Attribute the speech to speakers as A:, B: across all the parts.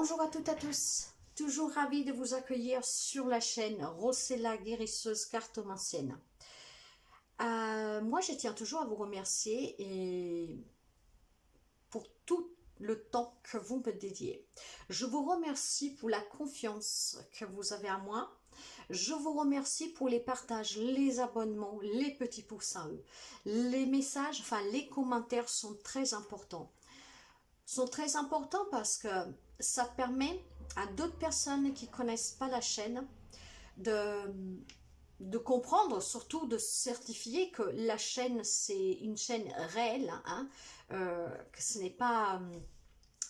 A: Bonjour à toutes et à tous, toujours ravie de vous accueillir sur la chaîne Rossella Guérisseuse Cartomancienne. Moi je tiens toujours à vous remercier pour tout le temps que vous me dédiez. Je vous remercie pour la confiance que vous avez en moi. Je vous remercie pour les partages, les abonnements, les petits pouces en eux. Les messages, enfin les commentaires sont très importants. Sont très importants parce que ça permet à d'autres personnes qui ne connaissent pas la chaîne de comprendre, surtout de certifier que la chaîne c'est une chaîne réelle, hein, que ce n'est pas...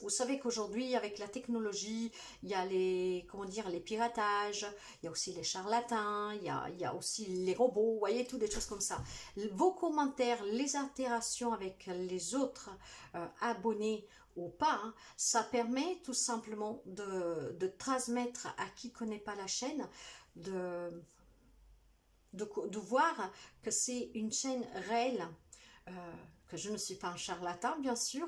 A: Vous savez qu'aujourd'hui, avec la technologie, il y a les, comment dire, les piratages, il y a aussi les charlatans, il y a aussi les robots, vous voyez, toutes des choses comme ça. Vos commentaires, les interactions avec les autres abonnés ou pas, hein, ça permet tout simplement de transmettre à qui ne connaît pas la chaîne, de voir que c'est une chaîne réelle, que je ne suis pas un charlatan bien sûr,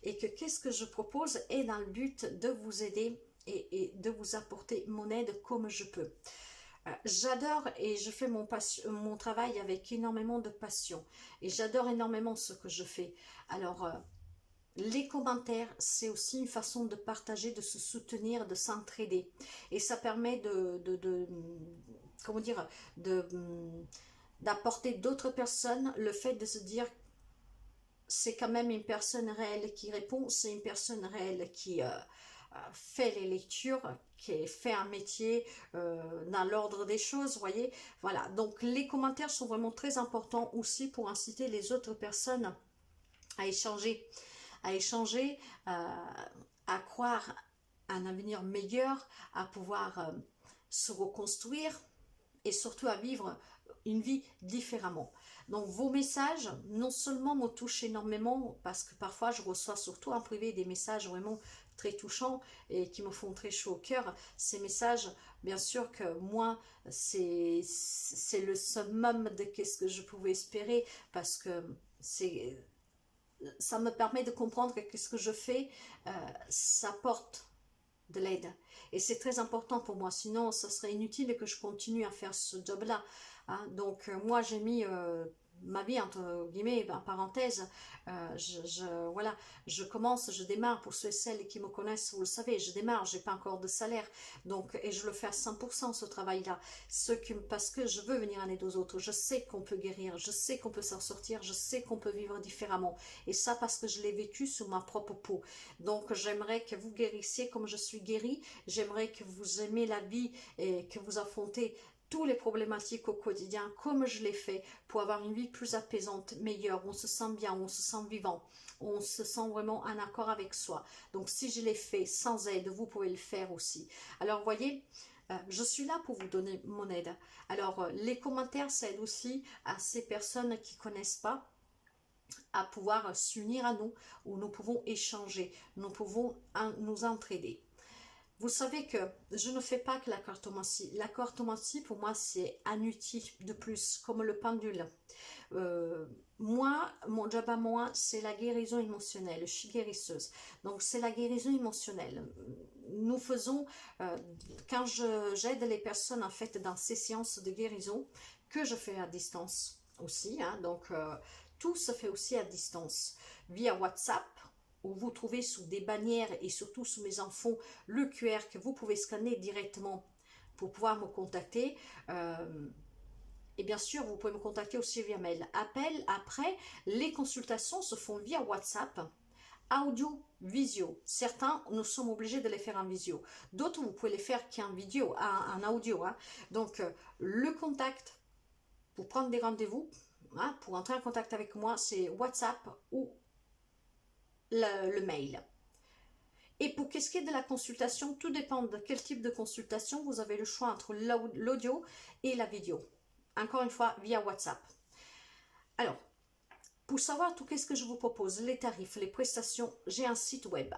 A: et que qu'est-ce que je propose est dans le but de vous aider et de vous apporter mon aide comme je peux. J'adore et je fais mon travail avec énormément de passion et j'adore énormément ce que je fais. Alors, les commentaires, c'est aussi une façon de partager, de se soutenir, de s'entraider. Et ça permet comment dire, d'apporter d'autres personnes le fait de se dire c'est quand même une personne réelle qui répond, c'est une personne réelle qui fait les lectures, qui fait un métier dans l'ordre des choses, vous voyez. Voilà, donc les commentaires sont vraiment très importants aussi pour inciter les autres personnes à échanger, à croire un avenir meilleur, à pouvoir se reconstruire et surtout à vivre une vie différemment. Donc vos messages, non seulement me touchent énormément, parce que parfois je reçois surtout en privé des messages vraiment très touchants et qui me font très chaud au cœur. Ces messages, bien sûr que moi, c'est le summum de qu'est-ce que je pouvais espérer, parce que ça me permet de comprendre que ce que je fais, ça porte de l'aide. Et c'est très important pour moi, sinon ça serait inutile que je continue à faire ce job-là. Hein. Donc moi j'ai mis ma vie entre guillemets, en parenthèse, voilà, je commence, je démarre, pour ceux et celles qui me connaissent, vous le savez, je démarre, j'ai pas encore de salaire, donc, et je le fais à 100% ce travail-là, parce que je veux venir en aide aux autres, je sais qu'on peut guérir, je sais qu'on peut s'en sortir, je sais qu'on peut vivre différemment, et ça parce que je l'ai vécu sur ma propre peau. Donc j'aimerais que vous guérissiez comme je suis guérie, j'aimerais que vous aimez la vie et que vous affrontez tous les problématiques au quotidien comme je l'ai fait pour avoir une vie plus apaisante, meilleure, où on se sent bien, où on se sent vivant, où on se sent vraiment en accord avec soi. Donc si je l'ai fait sans aide, vous pouvez le faire aussi. Alors voyez, je suis là pour vous donner mon aide. Alors les commentaires, ça aide aussi à ces personnes qui ne connaissent pas à pouvoir s'unir à nous, où nous pouvons échanger, nous pouvons nous entraider. Vous savez que je ne fais pas que la cartomancie. La cartomancie, pour moi, c'est un outil de plus, comme le pendule. Moi, mon job à moi, c'est la guérison émotionnelle. Je suis guérisseuse. Donc, c'est la guérison émotionnelle. Nous faisons, quand j'aide les personnes, en fait, dans ces séances de guérison, que je fais à distance aussi. Hein, donc, tout se fait aussi à distance. Via WhatsApp, où vous trouvez sous des bannières et surtout sous mes infos le QR que vous pouvez scanner directement pour pouvoir me contacter. Et bien sûr, vous pouvez me contacter aussi via mail. Après, les consultations se font via WhatsApp, audio, visio. Certains, nous sommes obligés de les faire en visio. D'autres, vous pouvez les faire qu'en vidéo, en audio. Hein. Donc, le contact pour prendre des rendez-vous, hein, pour entrer en contact avec moi, c'est WhatsApp ou le mail. Et pour qu'est-ce qui est de la consultation, tout dépend de quel type de consultation. Vous avez le choix entre l'audio et la vidéo. Encore une fois, via WhatsApp. Alors, Pour savoir tout qu'est-ce que je vous propose, les tarifs, les prestations, j'ai un site web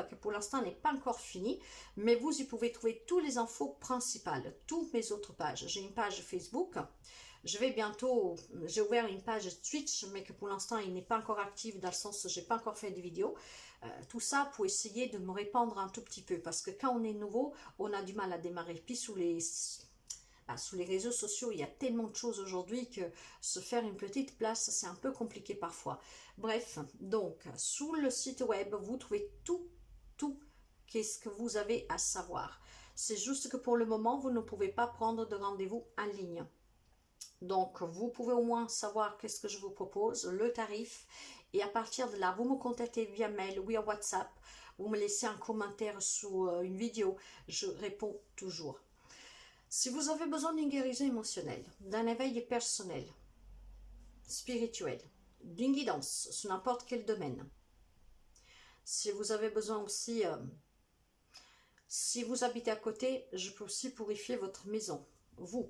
A: que pour l'instant n'est pas encore fini, mais vous y pouvez trouver tous les infos principales, toutes mes autres pages. J'ai une page Facebook, j'ai ouvert une page Twitch, mais que pour l'instant il n'est pas encore active dans le sens où j'ai pas encore fait de vidéo. Tout ça pour essayer de me répandre un tout petit peu, parce que quand on est nouveau, on a du mal à démarrer. Puis sous les réseaux sociaux, il y a tellement de choses aujourd'hui que se faire une petite place, c'est un peu compliqué parfois. Bref, donc, sous le site web, vous trouvez tout qu'est-ce que vous avez à savoir. C'est juste que pour le moment, vous ne pouvez pas prendre de rendez-vous en ligne. Donc, vous pouvez au moins savoir qu'est-ce que je vous propose, le tarif. Et à partir de là, vous me contactez via mail ou via WhatsApp. Vous me laissez un commentaire sous une vidéo. Je réponds toujours. Si vous avez besoin d'une guérison émotionnelle, d'un éveil personnel, spirituel, d'une guidance sur n'importe quel domaine, si vous avez besoin aussi, si vous habitez à côté, je peux aussi purifier votre maison. Vous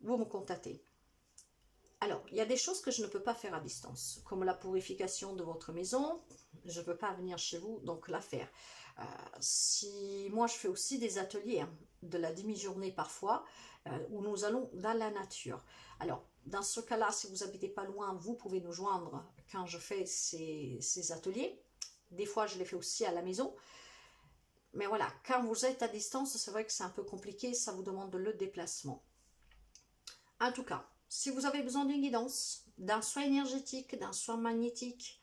A: me contactez. Alors, il y a des choses que je ne peux pas faire à distance, comme la purification de votre maison. Je ne peux pas venir chez vous, donc la faire. Moi, je fais aussi des ateliers de la demi-journée parfois, où nous allons dans la nature. Alors, dans ce cas-là, si vous n'habitez pas loin, vous pouvez nous joindre quand je fais ces ateliers. Des fois, je les fais aussi à la maison. Mais voilà, quand vous êtes à distance, c'est vrai que c'est un peu compliqué, ça vous demande le déplacement. En tout cas, si vous avez besoin d'une guidance, d'un soin énergétique, d'un soin magnétique,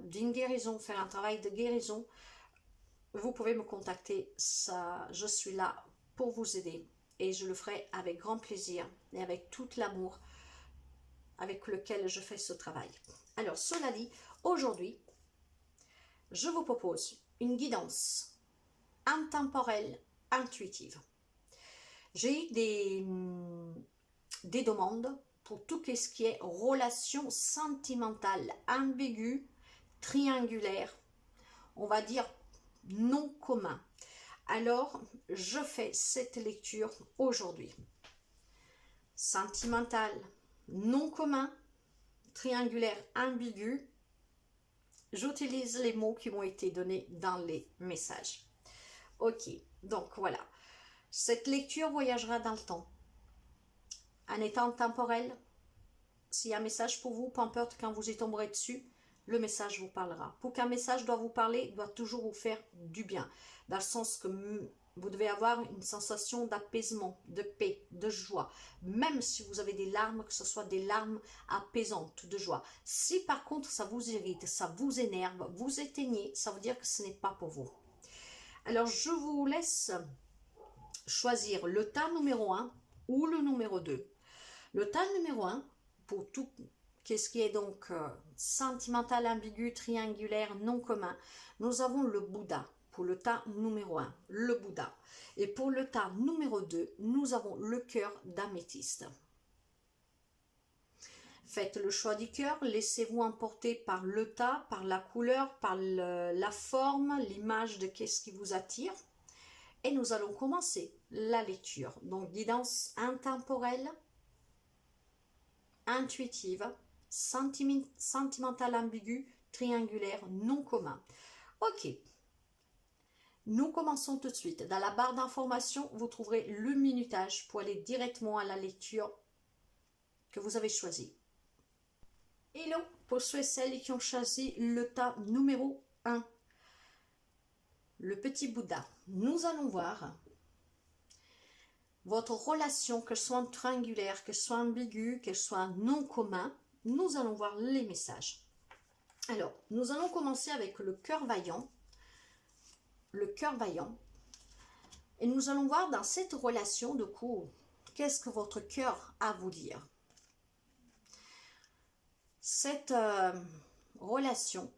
A: d'une guérison, faire un travail de guérison, vous pouvez me contacter. Je suis là pour vous aider et je le ferai avec grand plaisir et avec tout l'amour avec lequel je fais ce travail. Alors, cela dit, aujourd'hui, je vous propose une guidance intemporelle, intuitive. J'ai eu des demandes pour tout ce qui est relation sentimentale, ambiguë, triangulaire, on va dire non commun. Alors, je fais cette lecture aujourd'hui. Sentimental, non commun, triangulaire, ambigu. J'utilise les mots qui m'ont été donnés dans les messages. Ok, donc voilà. Cette lecture voyagera dans le temps. En étant temporel, s'il y a un message pour vous, peu importe quand vous y tomberez dessus, le message vous parlera. Pour qu'un message doit vous parler, il doit toujours vous faire du bien. Dans le sens que vous devez avoir une sensation d'apaisement, de paix, de joie. Même si vous avez des larmes, que ce soit des larmes apaisantes, de joie. Si par contre ça vous irrite, ça vous énerve, vous éteignez, ça veut dire que ce n'est pas pour vous. Alors je vous laisse choisir le tas numéro 1 ou le numéro 2. Le tas numéro 1, pour tout ce qui est donc sentimental, ambigu, triangulaire, non commun, nous avons le Bouddha pour le tas numéro 1, le Bouddha. Et pour le tas numéro 2, nous avons le cœur d'améthyste. Faites le choix du cœur, laissez-vous emporter par le tas, par la couleur, par la forme, l'image de qu'est-ce qui vous attire. Et nous allons commencer la lecture. Donc, guidance intemporelle, intuitive, sentimentale ambiguë, triangulaire, non commun. Ok, nous commençons tout de suite. Dans la barre d'information, vous trouverez le minutage pour aller directement à la lecture que vous avez choisie. Hello, pour ceux et celles qui ont choisi le tas numéro 1, le petit Bouddha. Nous allons voir votre relation, qu'elle soit triangulaire, qu'elle soit ambiguë, qu'elle soit non commun. Nous allons voir les messages. Alors, nous allons commencer avec le cœur vaillant. Le cœur vaillant. Et nous allons voir dans cette relation, de coup, qu'est-ce que votre cœur a à vous dire. Cette relation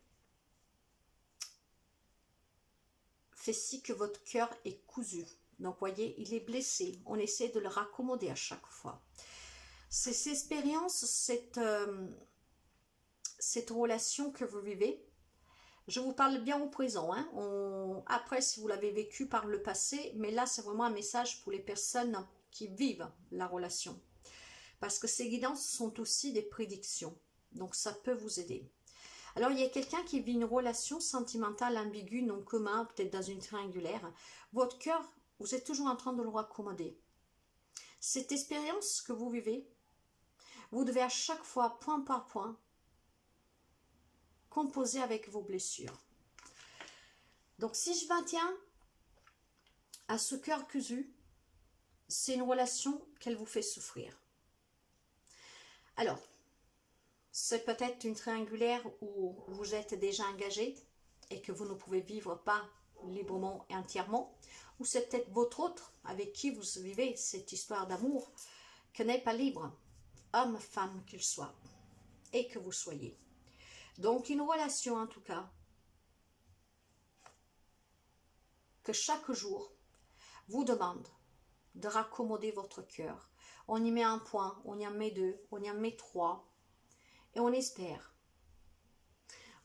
A: fait si que votre cœur est cousu. Donc, voyez, il est blessé. On essaie de le raccommoder à chaque fois. Ces expériences, cette relation que vous vivez, je vous parle bien au présent. Hein. Après, si vous l'avez vécu par le passé, mais là, c'est vraiment un message pour les personnes qui vivent la relation. Parce que ces guidances sont aussi des prédictions. Donc ça peut vous aider. Alors il y a quelqu'un qui vit une relation sentimentale ambiguë, non commun, peut-être dans une triangulaire. Votre cœur, vous êtes toujours en train de le raccommoder. Cette expérience que vous vivez, vous devez à chaque fois, point par point, composer avec vos blessures. Donc si je maintiens à ce cœur cousu, c'est une relation qu'elle vous fait souffrir. Alors, c'est peut-être une triangulaire où vous êtes déjà engagé et que vous ne pouvez vivre pas librement et entièrement, ou c'est peut-être votre autre avec qui vous vivez cette histoire d'amour qui n'est pas libre, homme, femme qu'il soit, et que vous soyez. Donc une relation en tout cas, que chaque jour vous demande de raccommoder votre cœur. On y met un point, on y en met deux, on y en met trois, et on espère.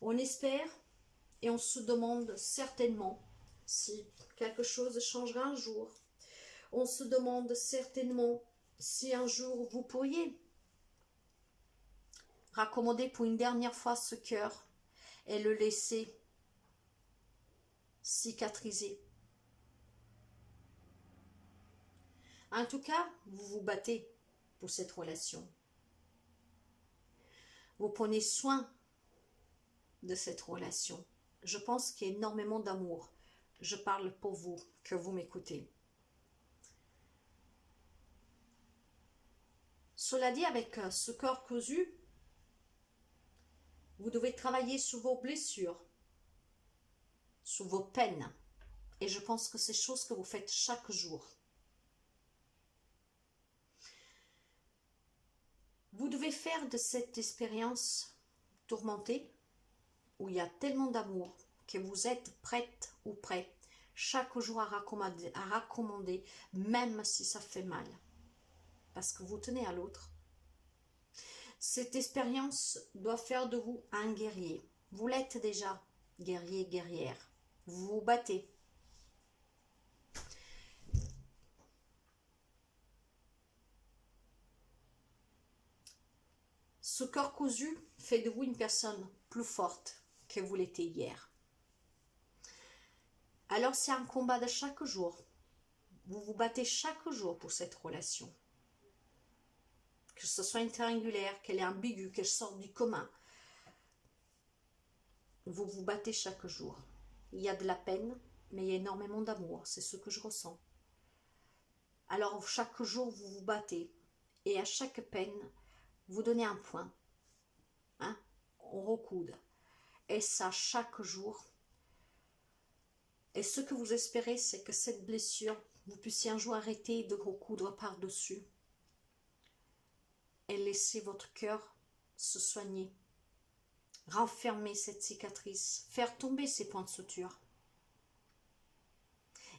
A: On espère et on se demande certainement si quelque chose changera un jour. On se demande certainement si un jour vous pourriez raccommoder pour une dernière fois ce cœur et le laisser cicatriser. En tout cas, vous vous battez pour cette relation. Vous prenez soin de cette relation. Je pense qu'il y a énormément d'amour. Je parle pour vous, que vous m'écoutez. Cela dit, avec ce cœur cousu, vous devez travailler sur vos blessures, sur vos peines. Et je pense que c'est chose que vous faites chaque jour. Vous devez faire de cette expérience tourmentée, où il y a tellement d'amour, que vous êtes prête ou prêt, chaque jour à raccommoder, même si ça fait mal. Parce que vous tenez à l'autre. Cette expérience doit faire de vous un guerrier. Vous l'êtes déjà, guerrier, guerrière. Vous vous battez. Ce cœur cousu fait de vous une personne plus forte que vous l'étiez hier. Alors c'est un combat de chaque jour. Vous vous battez chaque jour pour cette relation. Que ce soit une triangulaire, qu'elle est ambiguë, qu'elle sorte du commun. Vous vous battez chaque jour. Il y a de la peine, mais il y a énormément d'amour. C'est ce que je ressens. Alors chaque jour, vous vous battez. Et à chaque peine, vous donnez un point. Hein? On recoude. Et ça, chaque jour. Et ce que vous espérez, c'est que cette blessure, vous puissiez un jour arrêter de recoudre par-dessus. Et laisser votre cœur se soigner. Renfermer cette cicatrice. Faire tomber ces points de suture.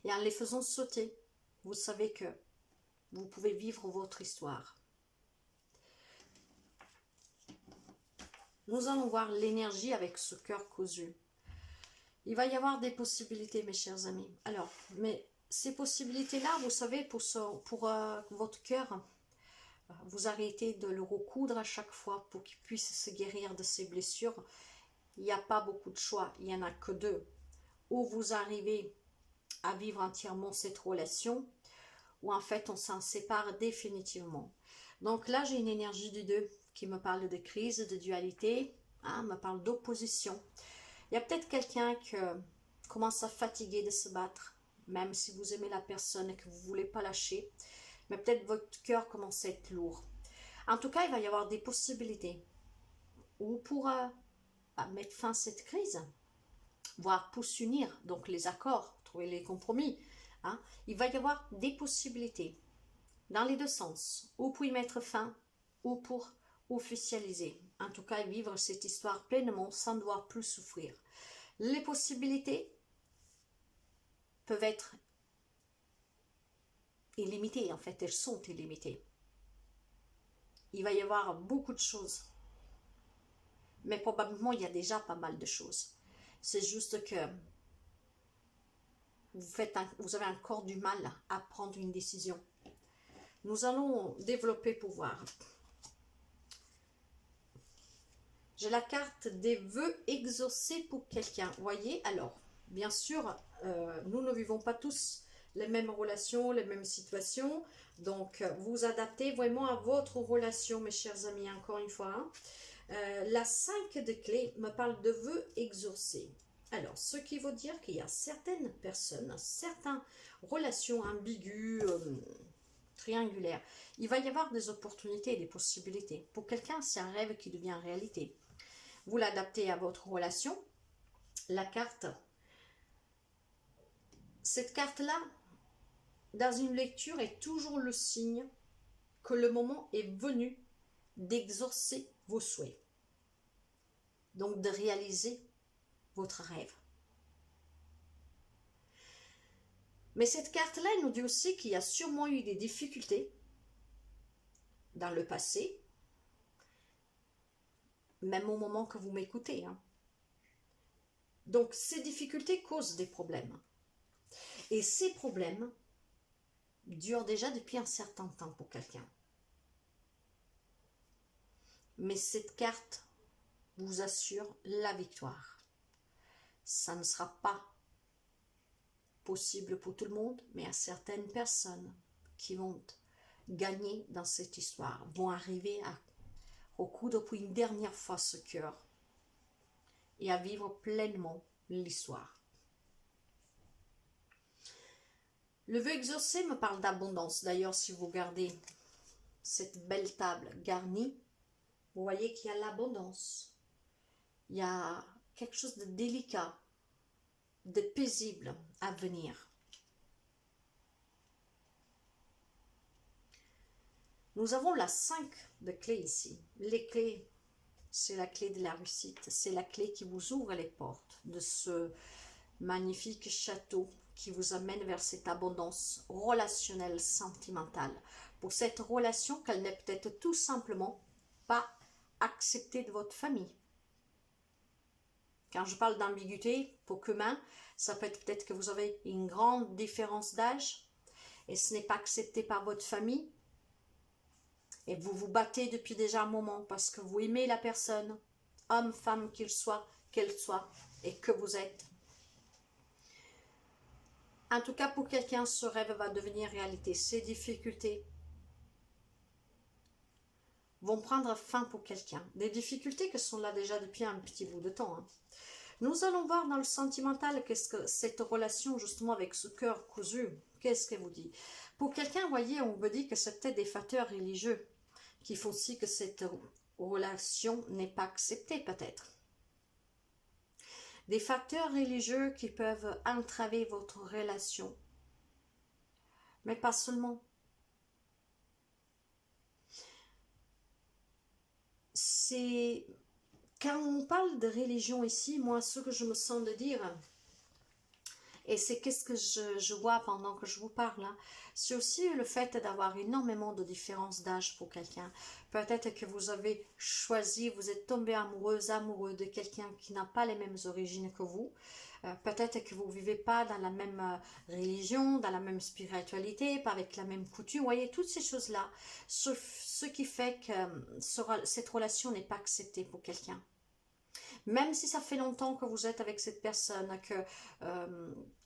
A: Et en les faisant sauter, vous savez que vous pouvez vivre votre histoire. Nous allons voir l'énergie avec ce cœur cousu. Il va y avoir des possibilités, mes chers amis. Alors, mais ces possibilités-là, vous savez, pour votre cœur, vous arrêtez de le recoudre à chaque fois pour qu'il puisse se guérir de ses blessures. Il n'y a pas beaucoup de choix, il n'y en a que deux. Ou vous arrivez à vivre entièrement cette relation, ou en fait on s'en sépare définitivement. Donc là j'ai une énergie du 2 qui me parle de crise, de dualité, me parle d'opposition. Il y a peut-être quelqu'un qui commence à fatiguer de se battre, même si vous aimez la personne et que vous ne voulez pas lâcher, mais peut-être votre cœur commence à être lourd. En tout cas, il va y avoir des possibilités, ou pour mettre fin à cette crise, voire pour s'unir, donc les accords, trouver les compromis. Il va y avoir des possibilités, dans les deux sens, ou pour y mettre fin, ou pour officialiser. En tout cas, vivre cette histoire pleinement sans devoir plus souffrir. Les possibilités peuvent être illimitées, en fait, elles sont illimitées. Il va y avoir beaucoup de choses, mais probablement il y a déjà pas mal de choses. C'est juste que vous avez encore du mal à prendre une décision. Nous allons développer pour voir. J'ai la carte des vœux exaucés pour quelqu'un. Voyez, alors, bien sûr, nous ne vivons pas tous les mêmes relations, les mêmes situations. Donc, vous adaptez vraiment à votre relation, mes chers amis, encore une fois. Hein. La 5 de clés me parle de vœux exaucés. Alors, ce qui veut dire qu'il y a certaines personnes, certaines relations ambiguës, triangulaires, il va y avoir des opportunités et des possibilités. Pour quelqu'un, c'est un rêve qui devient réalité. Vous l'adaptez à votre relation. La carte, cette carte-là, dans une lecture, est toujours le signe que le moment est venu d'exaucer vos souhaits. Donc de réaliser votre rêve. Mais cette carte-là, elle nous dit aussi qu'il y a sûrement eu des difficultés dans le passé, même au moment que vous m'écoutez. Hein. Donc ces difficultés causent des problèmes. Et ces problèmes durent déjà depuis un certain temps pour quelqu'un. Mais cette carte vous assure la victoire. Ça ne sera pas possible pour tout le monde, mais à certaines personnes qui vont gagner dans cette histoire, vont arriver à recoudre pour une dernière fois ce cœur et à vivre pleinement l'histoire. Le vœu exaucé me parle d'abondance. D'ailleurs, si vous regardez cette belle table garnie, vous voyez qu'il y a l'abondance. Il y a quelque chose de délicat, de paisible à venir. Nous avons la 5 de clés ici. Les clés, c'est la clé de la réussite. C'est la clé qui vous ouvre les portes de ce magnifique château qui vous amène vers cette abondance relationnelle, sentimentale. Pour cette relation qu'elle n'est peut-être tout simplement pas acceptée de votre famille. Quand je parle d'ambiguïté, pour commun, ça peut être peut-être que vous avez une grande différence d'âge et ce n'est pas accepté par votre famille. Et vous vous battez depuis déjà un moment parce que vous aimez la personne, homme, femme, qu'elle soit, et que vous êtes. En tout cas, pour quelqu'un, ce rêve va devenir réalité. Ces difficultés vont prendre fin pour quelqu'un. Des difficultés qui sont là déjà depuis un petit bout de temps. Hein. Nous allons voir dans le sentimental qu'est-ce que cette relation justement avec ce cœur cousu, qu'est-ce qu'elle vous dit. Pour quelqu'un, vous voyez, on vous dit que c'est peut-être des facteurs religieux qui font aussi que cette relation n'est pas acceptée peut-être. Des facteurs religieux qui peuvent entraver votre relation. Mais pas seulement. C'est... Quand on parle de religion ici, moi, ce que je me sens de dire, et c'est qu'est-ce que je vois pendant que je vous parle, hein, c'est aussi le fait d'avoir énormément de différences d'âge pour quelqu'un. Peut-être que vous avez choisi, vous êtes tombé amoureux de quelqu'un qui n'a pas les mêmes origines que vous. Peut-être que vous ne vivez pas dans la même religion, dans la même spiritualité, pas avec la même coutume. Vous voyez, toutes ces choses-là, ce qui fait que cette relation n'est pas acceptée pour quelqu'un. Même si ça fait longtemps que vous êtes avec cette personne,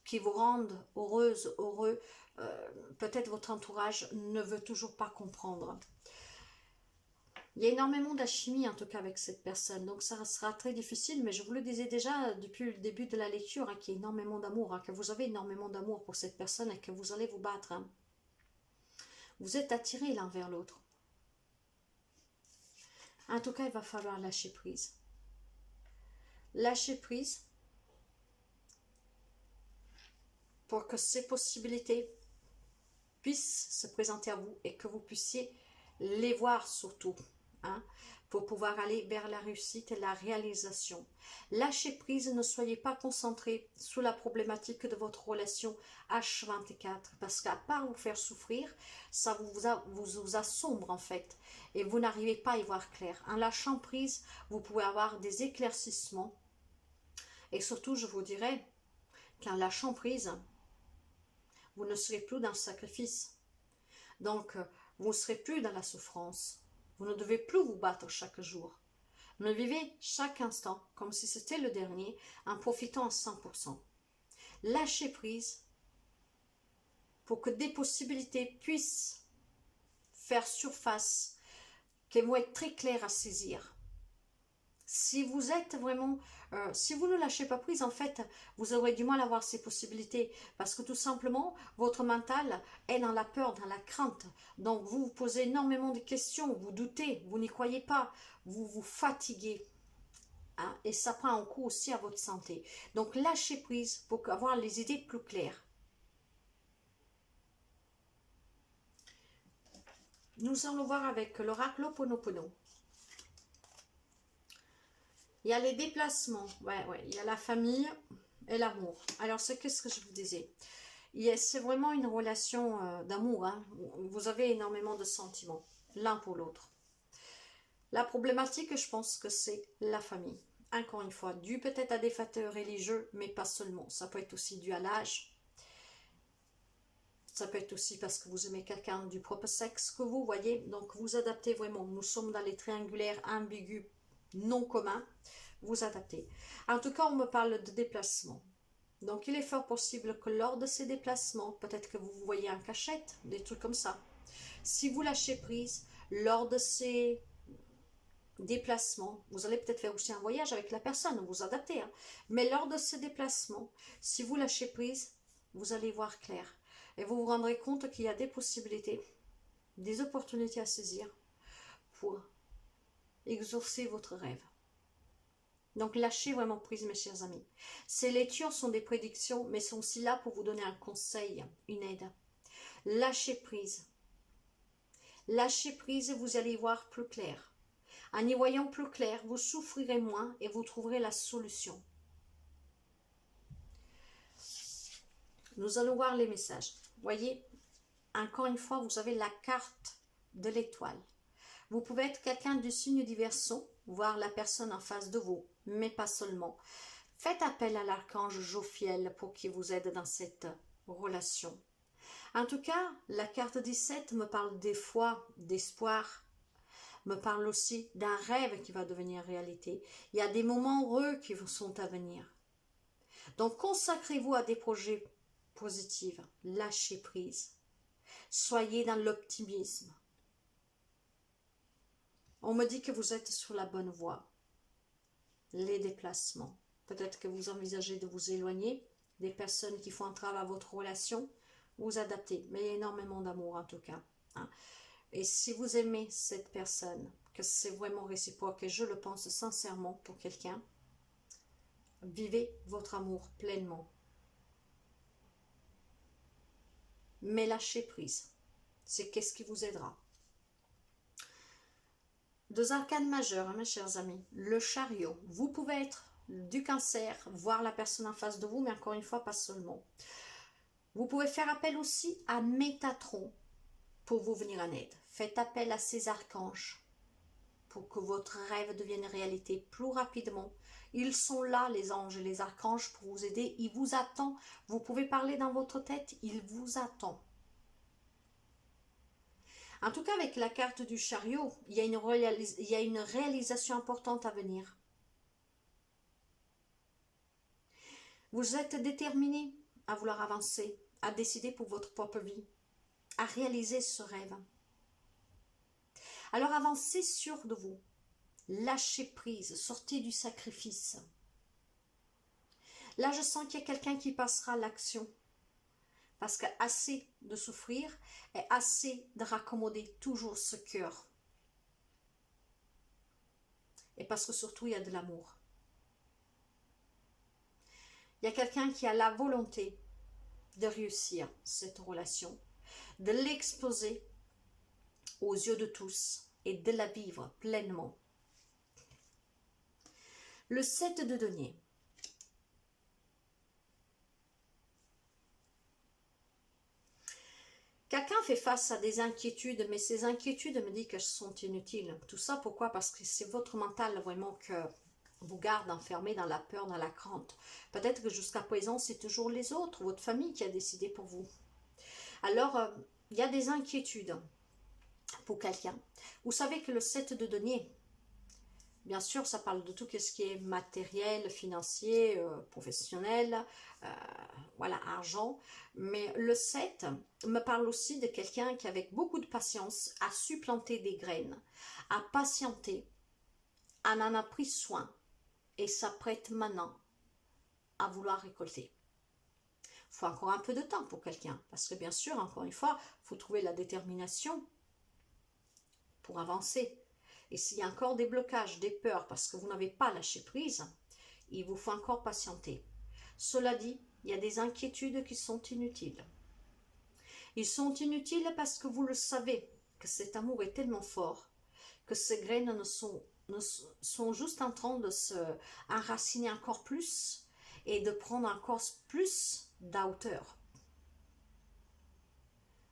A: qui vous rende heureuse, heureux, peut-être votre entourage ne veut toujours pas comprendre. Il y a énormément d'alchimie en tout cas avec cette personne, donc ça sera très difficile, mais je vous le disais déjà depuis le début de la lecture, hein, qu'il y a énormément d'amour, hein, que vous avez énormément d'amour pour cette personne et que vous allez vous battre. Hein. Vous êtes attirés l'un vers l'autre. En tout cas, il va falloir lâcher prise. Lâcher prise pour que ces possibilités puissent se présenter à vous et que vous puissiez les voir surtout, hein, pour pouvoir aller vers la réussite et la réalisation. Lâchez prise, ne soyez pas concentrés sur la problématique de votre relation H24, parce qu'à part vous faire souffrir, ça vous assombre en fait, et vous n'arrivez pas à y voir clair. En lâchant prise, vous pouvez avoir des éclaircissements, et surtout je vous dirais qu'en lâchant prise, vous ne serez plus dans le sacrifice. Donc, vous ne serez plus dans la souffrance. Vous ne devez plus vous battre chaque jour. Mais vivez chaque instant comme si c'était le dernier, en profitant à 100%. Lâchez prise pour que des possibilités puissent faire surface, qui vont être très claires à saisir. Si vous êtes vraiment, si vous ne lâchez pas prise, en fait, vous aurez du mal à voir ces possibilités, parce que tout simplement, votre mental est dans la peur, dans la crainte. Donc, vous vous posez énormément de questions, vous doutez, vous n'y croyez pas, vous vous fatiguez. Hein, et ça prend un coup aussi à votre santé. Donc, lâchez prise pour avoir les idées plus claires. Nous allons voir avec l'oracle Ho'oponopono. Il y a les déplacements, ouais, il y a la famille et l'amour. Alors, c'est qu'est-ce que je vous disais? C'est vraiment une relation d'amour. Hein. Vous avez énormément de sentiments, l'un pour l'autre. La problématique, je pense que c'est la famille. Encore une fois, dû peut-être à des facteurs religieux, mais pas seulement. Ça peut être aussi dû à l'âge. Ça peut être aussi parce que vous aimez quelqu'un du propre sexe que vous, voyez. Donc, vous adaptez vraiment. Nous sommes dans les triangulaires ambigus non communs. Vous adaptez. En tout cas, on me parle de déplacement. Donc, il est fort possible que lors de ces déplacements, peut-être que vous vous voyez en cachette, des trucs comme ça. Si vous lâchez prise, lors de ces déplacements, vous allez peut-être faire aussi un voyage avec la personne, vous adaptez. Hein. Mais lors de ces déplacements, si vous lâchez prise, vous allez voir clair. Et vous vous rendrez compte qu'il y a des possibilités, des opportunités à saisir pour exaucer votre rêve. Donc, lâchez vraiment prise, mes chers amis. Ces lectures sont des prédictions, mais sont aussi là pour vous donner un conseil, une aide. Lâchez prise. Lâchez prise et vous allez voir plus clair. En y voyant plus clair, vous souffrirez moins et vous trouverez la solution. Nous allons voir les messages. Voyez, encore une fois, vous avez la carte de l'étoile. Vous pouvez être quelqu'un du signe du Verseau, voir la personne en face de vous, mais pas seulement. Faites appel à l'archange Jophiel pour qu'il vous aide dans cette relation. En tout cas, la carte 17 me parle des foi, d'espoir, me parle aussi d'un rêve qui va devenir réalité. Il y a des moments heureux qui sont à venir. Donc, consacrez-vous à des projets positifs. Lâchez prise. Soyez dans l'optimisme. On me dit que vous êtes sur la bonne voie. Les déplacements. Peut-être que vous envisagez de vous éloigner des personnes qui font entrave à votre relation. Vous adaptez. Mais il y a énormément d'amour en tout cas. Hein. Et si vous aimez cette personne, que c'est vraiment réciproque, et je le pense sincèrement pour quelqu'un, vivez votre amour pleinement. Mais lâchez prise. C'est qu'est-ce qui vous aidera. Deux arcanes majeures, hein, mes chers amis. Le chariot. Vous pouvez être du Cancer, voir la personne en face de vous, mais encore une fois, pas seulement. Vous pouvez faire appel aussi à Métatron pour vous venir en aide. Faites appel à ces archanges pour que votre rêve devienne réalité plus rapidement. Ils sont là, les anges et les archanges, pour vous aider. Ils vous attendent. Vous pouvez parler dans votre tête, ils vous attendent. En tout cas, avec la carte du chariot, il y a une réalisation importante à venir. Vous êtes déterminé à vouloir avancer, à décider pour votre propre vie, à réaliser ce rêve. Alors avancez sûr de vous, lâchez prise, sortez du sacrifice. Là, je sens qu'il y a quelqu'un qui passera à l'action. Parce qu'assez de souffrir et assez de raccommoder toujours ce cœur. Et parce que surtout, il y a de l'amour. Il y a quelqu'un qui a la volonté de réussir cette relation, de l'exposer aux yeux de tous et de la vivre pleinement. Le 7 de denier. Quelqu'un fait face à des inquiétudes, mais ces inquiétudes me disent qu'elles sont inutiles. Tout ça, pourquoi? Parce que c'est votre mental vraiment que vous garde enfermé dans la peur, dans la crainte. Peut-être que jusqu'à présent, c'est toujours les autres, votre famille qui a décidé pour vous. Alors, il y a des inquiétudes pour quelqu'un. Vous savez que le 7 de denier, Bien sûr, ça parle de tout ce qui est matériel, financier, professionnel, euh, voilà, argent. Mais le 7 me parle aussi de quelqu'un qui, avec beaucoup de patience, a su planter des graines, a patienté, en a pris soin et s'apprête maintenant à vouloir récolter. Il faut encore un peu de temps pour quelqu'un, parce que bien sûr, encore une fois, il faut trouver la détermination pour avancer. Et s'il y a encore des blocages, des peurs, parce que vous n'avez pas lâché prise, il vous faut encore patienter. Cela dit, il y a des inquiétudes qui sont inutiles. Ils sont inutiles parce que vous le savez, que cet amour est tellement fort, que ces graines sont juste en train de se enraciner encore plus et de prendre encore plus d'hauteur.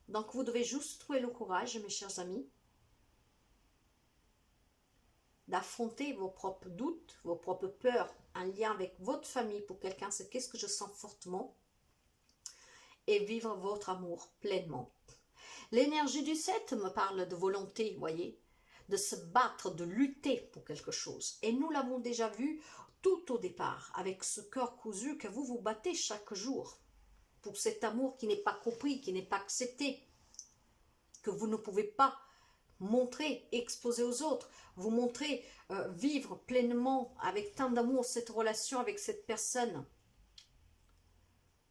A: Donc vous devez juste trouver le courage, mes chers amis, d'affronter vos propres doutes, vos propres peurs, en lien avec votre famille. Pour quelqu'un, c'est qu'est-ce que je sens fortement, et vivre votre amour pleinement. L'énergie du 7 me parle de volonté, voyez, de se battre, de lutter pour quelque chose. Et nous l'avons déjà vu tout au départ, avec ce cœur cousu que vous vous battez chaque jour pour cet amour qui n'est pas compris, qui n'est pas accepté, que vous ne pouvez pas montrer, exposer aux autres, vous montrer, vivre pleinement avec tant d'amour cette relation avec cette personne.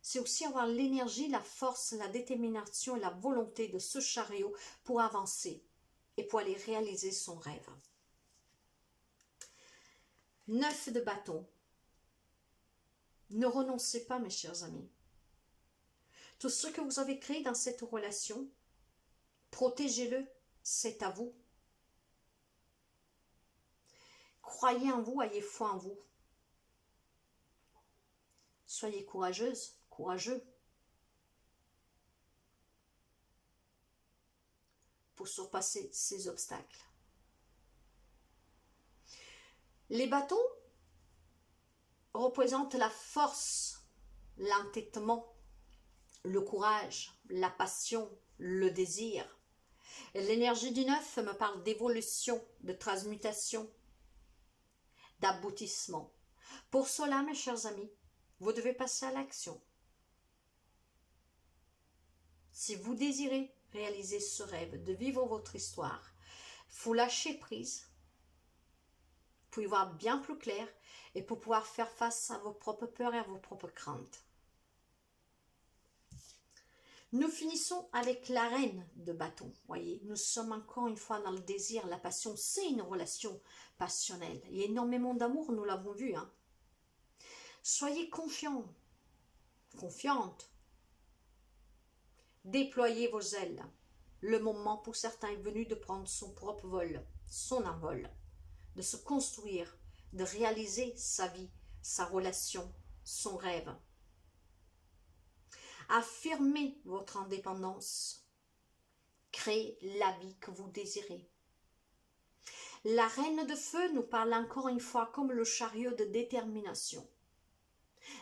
A: C'est aussi avoir l'énergie, la force, la détermination et la volonté de ce chariot pour avancer et pour aller réaliser son rêve. 9 de bâton. Ne renoncez pas, mes chers amis. Tout ce que vous avez créé dans cette relation, protégez-le, c'est à vous. Croyez en vous, ayez foi en vous. Soyez courageuse, courageux pour surpasser ces obstacles. Les bâtons représentent la force, l'entêtement, le courage, la passion, le désir. L'énergie du 9 me parle d'évolution, de transmutation, d'aboutissement. Pour cela, mes chers amis, vous devez passer à l'action. Si vous désirez réaliser ce rêve, de vivre votre histoire, il faut lâcher prise pour y voir bien plus clair et pour pouvoir faire face à vos propres peurs et à vos propres craintes. Nous finissons avec la reine de bâton. Voyez, nous sommes encore une fois dans le désir, la passion. C'est une relation passionnelle. Il y a énormément d'amour, nous l'avons vu. Soyez confiants, confiante. Déployez vos ailes. Le moment pour certains est venu de prendre son propre vol, son envol, de se construire, de réaliser sa vie, sa relation, son rêve. Affirmez votre indépendance. Créez la vie que vous désirez. La reine de feu nous parle encore une fois comme le chariot de détermination,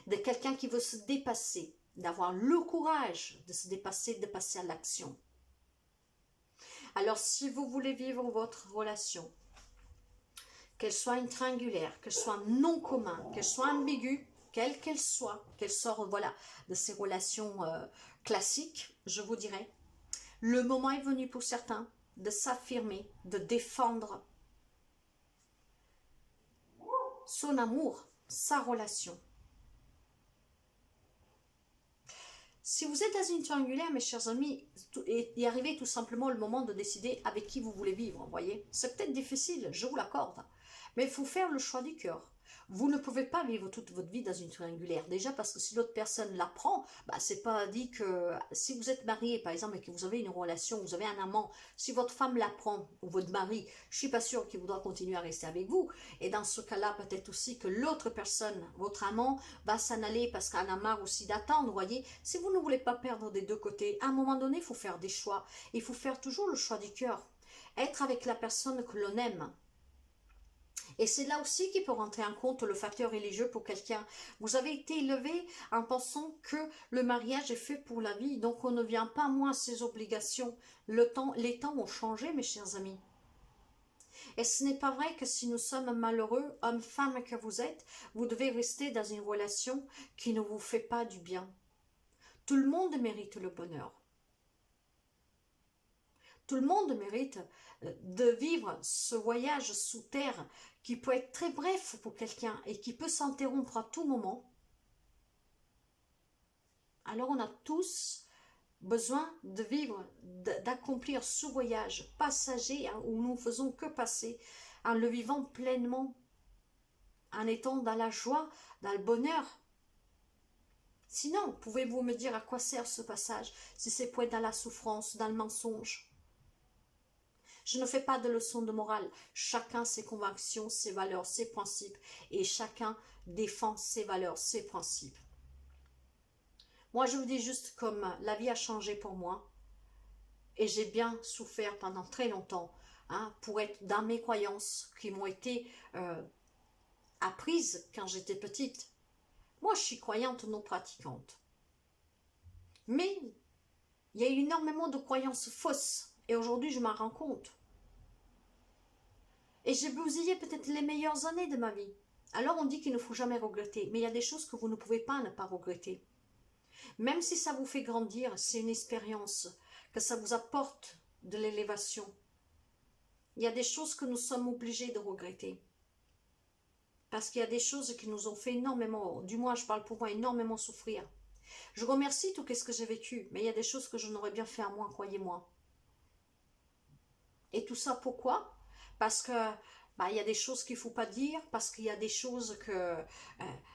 A: de quelqu'un qui veut se dépasser, d'avoir le courage de se dépasser, de passer à l'action. Alors si vous voulez vivre votre relation, qu'elle soit une triangulaire, qu'elle soit non commun, qu'elle soit ambiguë, quelle qu'elle soit, qu'elle sorte voilà, de ces relations classiques, je vous dirais, le moment est venu pour certains de s'affirmer, de défendre son amour, sa relation. Si vous êtes dans une triangulaire, mes chers amis, il est arrivé tout simplement le moment de décider avec qui vous voulez vivre, vous voyez. C'est peut-être difficile, je vous l'accorde, mais il faut faire le choix du cœur. Vous ne pouvez pas vivre toute votre vie dans une triangulaire. Déjà parce que si l'autre personne la prend, c'est pas dit que si vous êtes marié par exemple et que vous avez une relation, vous avez un amant, si votre femme la prend ou votre mari, je suis pas sûre qu'il voudra continuer à rester avec vous. Et dans ce cas-là, peut-être aussi que l'autre personne, votre amant, va s'en aller parce qu'elle a marre aussi d'attendre. Vous voyez, si vous ne voulez pas perdre des deux côtés, à un moment donné, il faut faire des choix. Il faut faire toujours le choix du cœur. Être avec la personne que l'on aime. Et c'est là aussi qu'il peut rentrer en compte le facteur religieux pour quelqu'un. Vous avez été élevé en pensant que le mariage est fait pour la vie, donc on ne vient pas moins à ses obligations. Les temps ont changé, mes chers amis. Et ce n'est pas vrai que si nous sommes malheureux, homme, femme que vous êtes, vous devez rester dans une relation qui ne vous fait pas du bien. Tout le monde mérite le bonheur. Tout le monde mérite de vivre ce voyage sous terre qui peut être très bref pour quelqu'un et qui peut s'interrompre à tout moment. Alors on a tous besoin de vivre, d'accomplir ce voyage passager où nous ne faisons que passer, en le vivant pleinement, en étant dans la joie, dans le bonheur. Sinon, pouvez-vous me dire à quoi sert ce passage si c'est pour être dans la souffrance, dans le mensonge? Je ne fais pas de leçon de morale. Chacun ses convictions, ses valeurs, ses principes. Et chacun défend ses valeurs, ses principes. Moi, je vous dis juste comme la vie a changé pour moi. Et j'ai bien souffert pendant très longtemps pour être dans mes croyances qui m'ont été apprises quand j'étais petite. Moi, je suis croyante non pratiquante. Mais il y a eu énormément de croyances fausses. Et aujourd'hui, je m'en rends compte. Et j'ai bousillé peut-être les meilleures années de ma vie. Alors on dit qu'il ne faut jamais regretter. Mais il y a des choses que vous ne pouvez pas ne pas regretter. Même si ça vous fait grandir, c'est une expérience, que ça vous apporte de l'élévation. Il y a des choses que nous sommes obligés de regretter. Parce qu'il y a des choses qui nous ont fait énormément, du moins je parle pour moi, énormément souffrir. Je remercie tout ce que j'ai vécu, mais il y a des choses que je n'aurais bien fait à moi, croyez-moi. Et tout ça pourquoi? Parce que il y a des choses qu'il ne faut pas dire, parce qu'il y a des choses que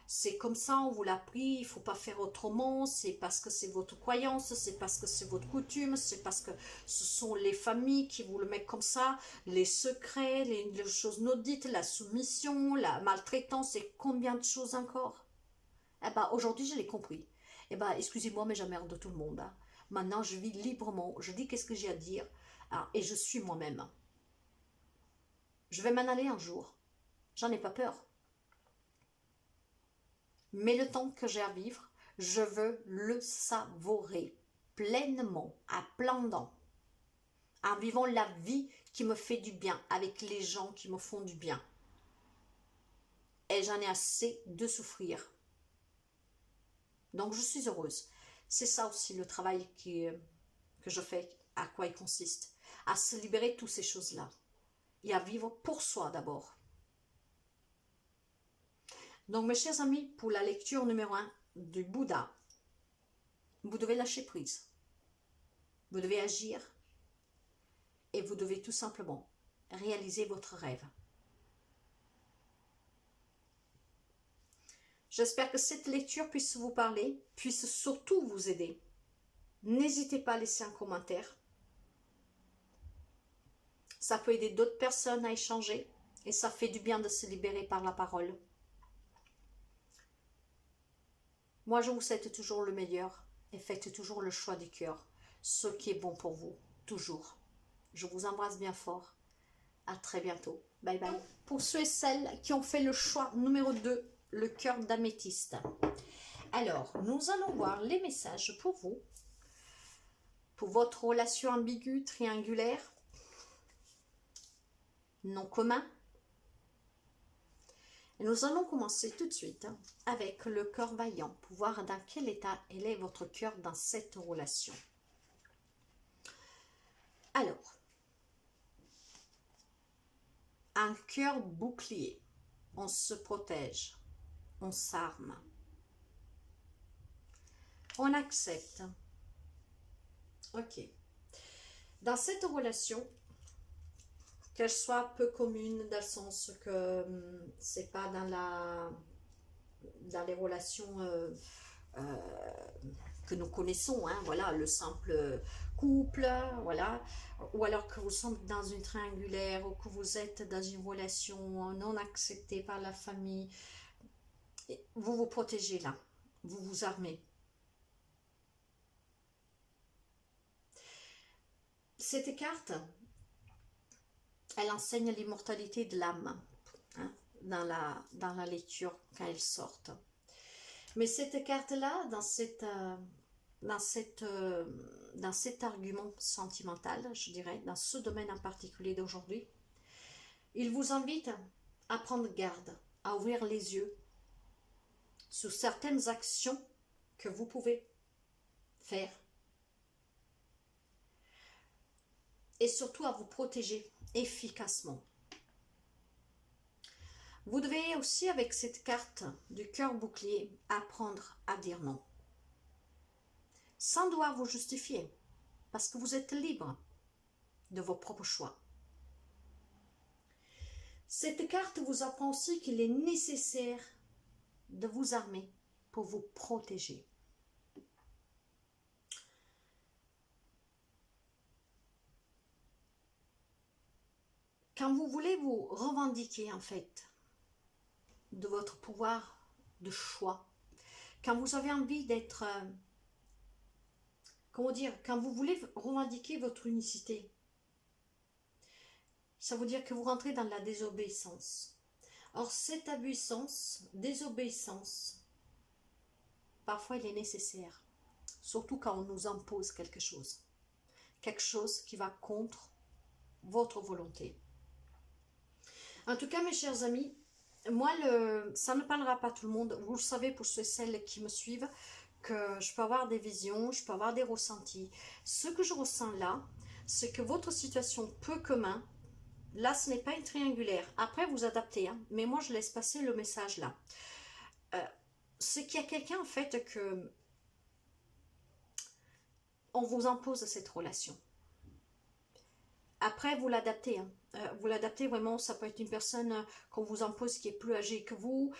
A: c'est comme ça, on vous l'a appris, il ne faut pas faire autrement, c'est parce que c'est votre croyance, c'est parce que c'est votre coutume, c'est parce que ce sont les familles qui vous le mettent comme ça, les secrets, les choses non dites, la soumission, la maltraitance et combien de choses encore. Aujourd'hui je l'ai compris. Excusez-moi, mais j'emmerde tout le monde. Maintenant je vis librement, je dis qu'est-ce que j'ai à dire et je suis moi-même. Je vais m'en aller un jour. J'en ai pas peur. Mais le temps que j'ai à vivre, je veux le savourer pleinement, à plein dents, en vivant la vie qui me fait du bien, avec les gens qui me font du bien. Et j'en ai assez de souffrir. Donc je suis heureuse. C'est ça aussi le travail que je fais, à quoi il consiste. À se libérer de toutes ces choses-là. Et à vivre pour soi d'abord. Donc mes chers amis, pour la lecture numéro 1 du Bouddha, vous devez lâcher prise. Vous devez agir et vous devez tout simplement réaliser votre rêve. J'espère que cette lecture puisse vous parler, puisse surtout vous aider. N'hésitez pas à laisser un commentaire. Ça peut aider d'autres personnes à échanger et ça fait du bien de se libérer par la parole. Moi, je vous souhaite toujours le meilleur et faites toujours le choix du cœur, ce qui est bon pour vous, toujours. Je vous embrasse bien fort. À très bientôt. Bye bye. Pour ceux et celles qui ont fait le choix numéro 2, le cœur d'améthyste. Alors, nous allons voir les messages pour vous, pour votre relation ambiguë, triangulaire, non commun. Et nous allons commencer tout de suite avec le cœur vaillant, pour voir dans quel état est votre cœur dans cette relation. Alors, un cœur bouclier, on se protège, on s'arme, on accepte. Ok. Dans cette relation, qu'elle soit peu commune, dans le sens que c'est pas dans les relations que nous connaissons, voilà, le simple couple, voilà, ou alors que vous êtes dans une triangulaire, ou que vous êtes dans une relation non acceptée par la famille, vous vous protégez là, vous vous armez. Cette carte, elle enseigne l'immortalité de l'âme dans la lecture quand elle sort. Mais cette carte-là, dans cet argument sentimental, je dirais, dans ce domaine en particulier d'aujourd'hui, il vous invite à prendre garde, à ouvrir les yeux sur certaines actions que vous pouvez faire et surtout à vous protéger efficacement. Vous devez aussi, avec cette carte du cœur bouclier, apprendre à dire non. Sans devoir vous justifier, parce que vous êtes libre de vos propres choix. Cette carte vous apprend aussi qu'il est nécessaire de vous armer pour vous protéger. Quand vous voulez vous revendiquer en fait de votre pouvoir de choix, quand vous avez envie d'être, comment dire, quand vous voulez revendiquer votre unicité, ça veut dire que vous rentrez dans la désobéissance. Or, cette désobéissance, parfois il est nécessaire, surtout quand on nous impose quelque chose qui va contre votre volonté. En tout cas, mes chers amis, moi, ça ne parlera pas à tout le monde. Vous le savez, pour ceux et celles qui me suivent, que je peux avoir des visions, je peux avoir des ressentis. Ce que je ressens là, c'est que votre situation peu commun, là, ce n'est pas une triangulaire. Après, vous adaptez, hein, mais moi, je laisse passer le message là. C'est qu'il y a quelqu'un, en fait, que on vous impose cette relation. Après, vous l'adaptez. Hein. Vous l'adaptez vraiment, ça peut être une personne qu'on vous impose qui est plus âgée que vous,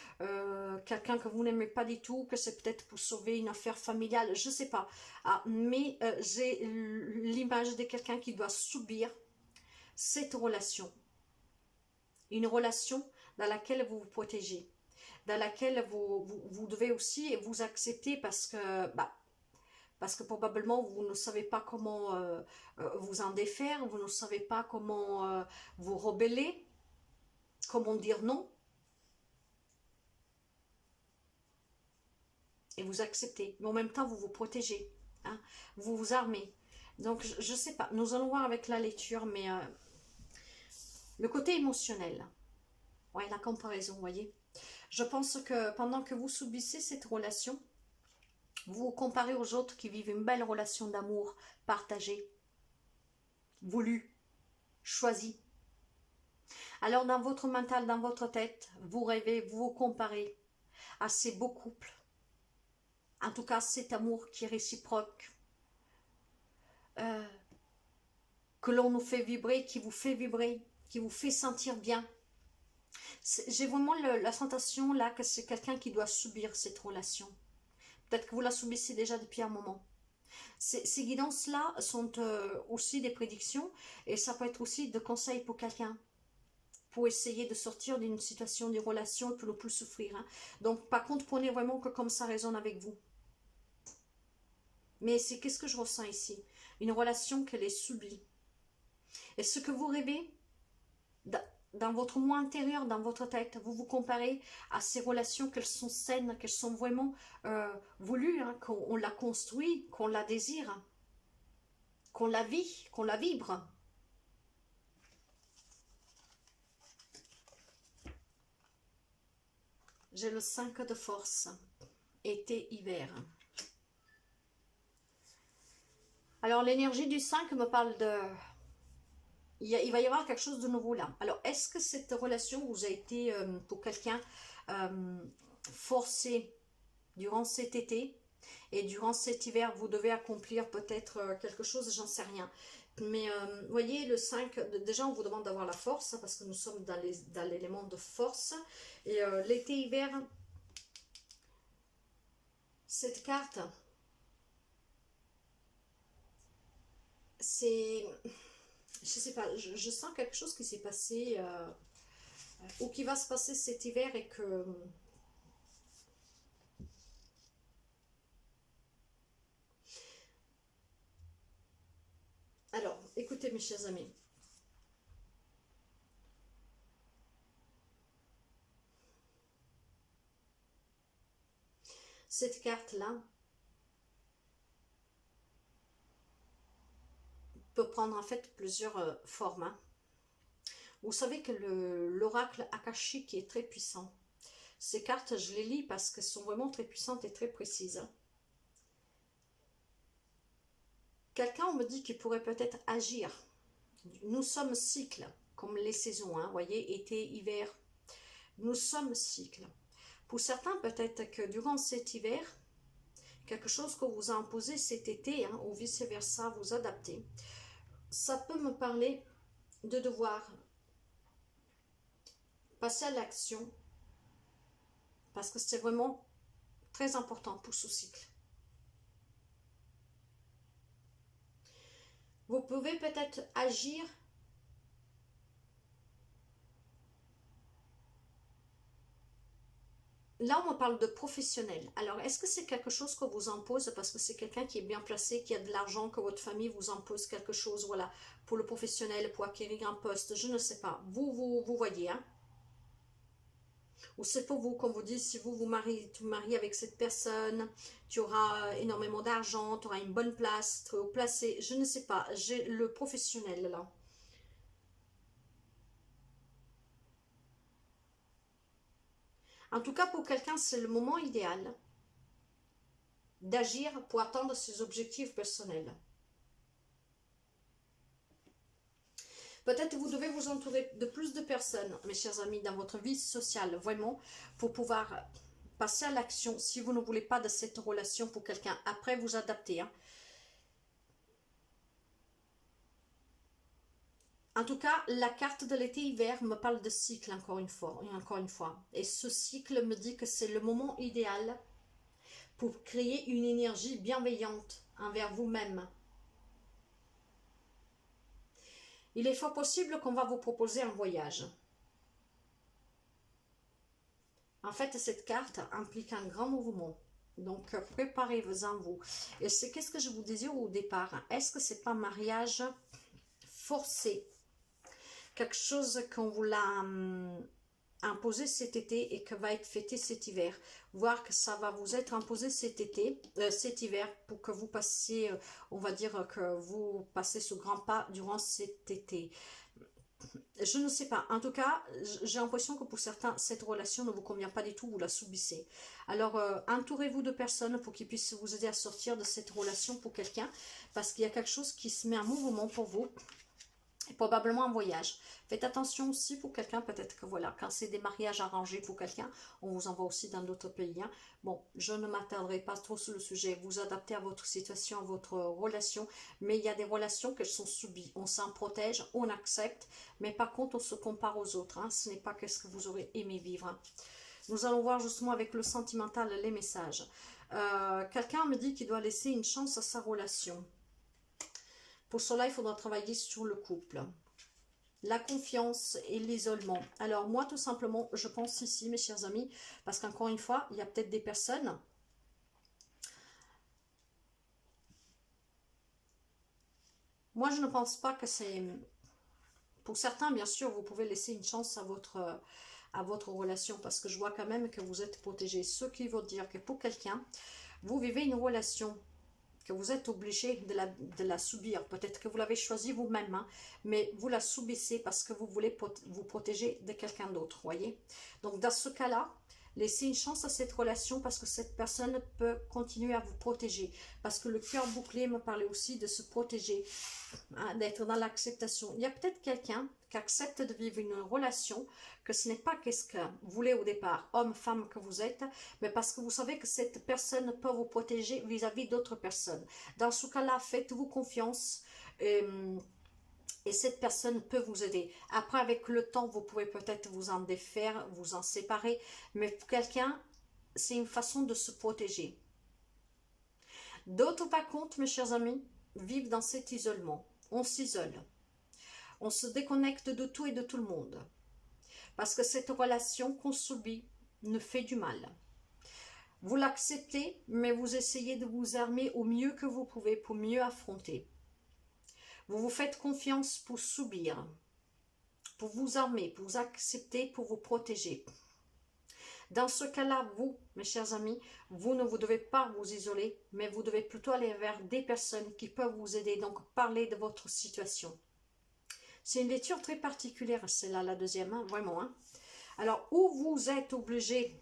A: quelqu'un que vous n'aimez pas du tout, que c'est peut-être pour sauver une affaire familiale, je ne sais pas. Ah, mais j'ai l'image de quelqu'un qui doit subir cette relation. Une relation dans laquelle vous vous protégez, dans laquelle vous devez aussi vous accepter parce que probablement vous ne savez pas comment vous en défaire, vous ne savez pas comment vous rebeller, comment dire non. Et vous acceptez, mais en même temps vous vous protégez, hein, vous vous armez. Donc je ne sais pas, nous allons voir avec la lecture, mais le côté émotionnel, ouais, la comparaison, vous voyez. Je pense que pendant que vous subissez cette relation, vous vous comparez aux autres qui vivent une belle relation d'amour partagée, voulue, choisie. Alors dans votre mental, dans votre tête, vous rêvez, vous vous comparez à ces beaux couples. En tout cas, cet amour qui est réciproque, que l'on nous fait vibrer, qui vous fait sentir bien. J'ai vraiment la sensation là que c'est quelqu'un qui doit subir cette relation. Peut-être que vous la subissez déjà depuis un moment. Ces guidances-là sont aussi des prédictions et ça peut être aussi des conseils pour quelqu'un, pour essayer de sortir d'une situation, d'une relation pour ne plus souffrir. Hein. Donc, par contre, prenez vraiment que comme ça résonne avec vous. Mais c'est qu'est-ce que je ressens ici? Une relation qu'elle est subie. Et ce que vous rêvez, dans votre moi intérieur, dans votre tête, vous vous comparez à ces relations, qu'elles sont saines, qu'elles sont vraiment voulues, hein, qu'on la construit, qu'on la désire, qu'on la vit, qu'on la vibre. J'ai le 5 de force, été-hiver. Alors l'énergie du 5 me parle de... Il va y avoir quelque chose de nouveau là. Alors est-ce que cette relation vous a été pour quelqu'un forcée durant cet été et durant cet hiver, vous devez accomplir peut-être quelque chose, j'en sais rien. Mais vous voyez, le 5, déjà on vous demande d'avoir la force, parce que nous sommes dans l'élément de force. Et l'été-hiver, cette carte, c'est... Je sais pas, je sens quelque chose qui s'est passé, ou qui va se passer cet hiver et que... Alors, écoutez mes chers amis. Cette carte-là peut prendre en fait plusieurs formes. Hein. Vous savez que l'oracle akashique est très puissant. Ces cartes, je les lis parce qu'elles sont vraiment très puissantes et très précises. Quelqu'un me dit qu'il pourrait peut-être agir. Nous sommes cycles, comme les saisons, hein, voyez, été, hiver. Nous sommes cycles. Pour certains, peut-être que durant cet hiver, quelque chose qu'on vous a imposé cet été, hein, ou vice-versa, vous adapter. Ça peut me parler de devoir passer à l'action, parce que c'est vraiment très important pour ce cycle. Vous pouvez peut-être agir là, on me parle de professionnel. Alors, est-ce que c'est quelque chose qu'on vous impose parce que c'est quelqu'un qui est bien placé, qui a de l'argent, que votre famille vous impose quelque chose, voilà, pour le professionnel, pour acquérir un poste, je ne sais pas. Vous voyez, hein? Ou c'est pour vous, comme vous dites, si vous tu mariez avec cette personne, tu auras énormément d'argent, tu auras une bonne place, très haut placé, je ne sais pas. J'ai le professionnel là. En tout cas, pour quelqu'un, c'est le moment idéal d'agir pour atteindre ses objectifs personnels. Peut-être vous devez vous entourer de plus de personnes, mes chers amis, dans votre vie sociale, vraiment, pour pouvoir passer à l'action si vous ne voulez pas de cette relation pour quelqu'un. Après, vous adapter. Hein. En tout cas, la carte de l'été-hiver me parle de cycle, encore une fois, et encore une fois. Et ce cycle me dit que c'est le moment idéal pour créer une énergie bienveillante envers vous-même. Il est fort possible qu'on va vous proposer un voyage. En fait, cette carte implique un grand mouvement. Donc, préparez-vous-en vous. Et c'est qu'est-ce que je vous disais au départ? Est-ce que c'est pas un mariage forcé? Quelque chose qu'on vous l'a imposé cet été et que va être fêté cet hiver. Voir que ça va vous être imposé cet été, cet hiver, pour que vous passiez, on va dire que vous passez ce grand pas durant cet été. Je ne sais pas. En tout cas, j'ai l'impression que pour certains, cette relation ne vous convient pas du tout, vous la subissez. Alors, entourez-vous de personnes pour qu'ils puissent vous aider à sortir de cette relation pour quelqu'un, parce qu'il y a quelque chose qui se met en mouvement pour vous, et probablement un voyage. Faites attention aussi pour quelqu'un, peut-être que voilà, quand c'est des mariages arrangés pour quelqu'un, on vous envoie aussi dans d'autres pays. Hein. Bon, je ne m'attarderai pas trop sur le sujet, vous adaptez à votre situation, à votre relation, mais il y a des relations qui sont subies. On s'en protège, on accepte, mais par contre, on se compare aux autres. Hein. Ce n'est pas qu'est-ce que vous aurez aimé vivre. Hein. Nous allons voir justement avec le sentimental les messages. Quelqu'un me dit qu'il doit laisser une chance à sa relation. Pour cela, il faudra travailler sur le couple. La confiance et l'isolement. Alors moi, tout simplement, je pense ici, mes chers amis, parce qu'encore une fois, il y a peut-être des personnes... Moi, je ne pense pas que c'est... Pour certains, bien sûr, vous pouvez laisser une chance à votre relation, parce que je vois quand même que vous êtes protégé. Ce qui veut dire que pour quelqu'un, vous vivez une relation que vous êtes obligé de la subir. Peut-être que vous l'avez choisi vous-même, hein, mais vous la subissez parce que vous voulez vous protéger de quelqu'un d'autre, voyez. Donc, dans ce cas-là, laissez une chance à cette relation parce que cette personne peut continuer à vous protéger. Parce que le cœur bouclé me parlait aussi de se protéger, hein, d'être dans l'acceptation. Il y a peut-être quelqu'un qui accepte de vivre une relation, que ce n'est pas qu'est-ce que vous voulez au départ, homme, femme que vous êtes, mais parce que vous savez que cette personne peut vous protéger vis-à-vis d'autres personnes. Dans ce cas-là, faites-vous confiance et cette personne peut vous aider. Après, avec le temps, vous pouvez peut-être vous en défaire, vous en séparer, mais pour quelqu'un, c'est une façon de se protéger. D'autres, par contre, mes chers amis, vivent dans cet isolement. On s'isole. On se déconnecte de tout et de tout le monde. Parce que cette relation qu'on subit nous fait du mal. Vous l'acceptez, mais vous essayez de vous armer au mieux que vous pouvez pour mieux affronter. Vous vous faites confiance pour subir, pour vous armer, pour vous accepter, pour vous protéger. Dans ce cas-là, vous, mes chers amis, vous ne vous devez pas vous isoler, mais vous devez plutôt aller vers des personnes qui peuvent vous aider, donc parler de votre situation. C'est une lecture très particulière, c'est là la deuxième, hein, vraiment. Hein. Alors, où vous êtes obligé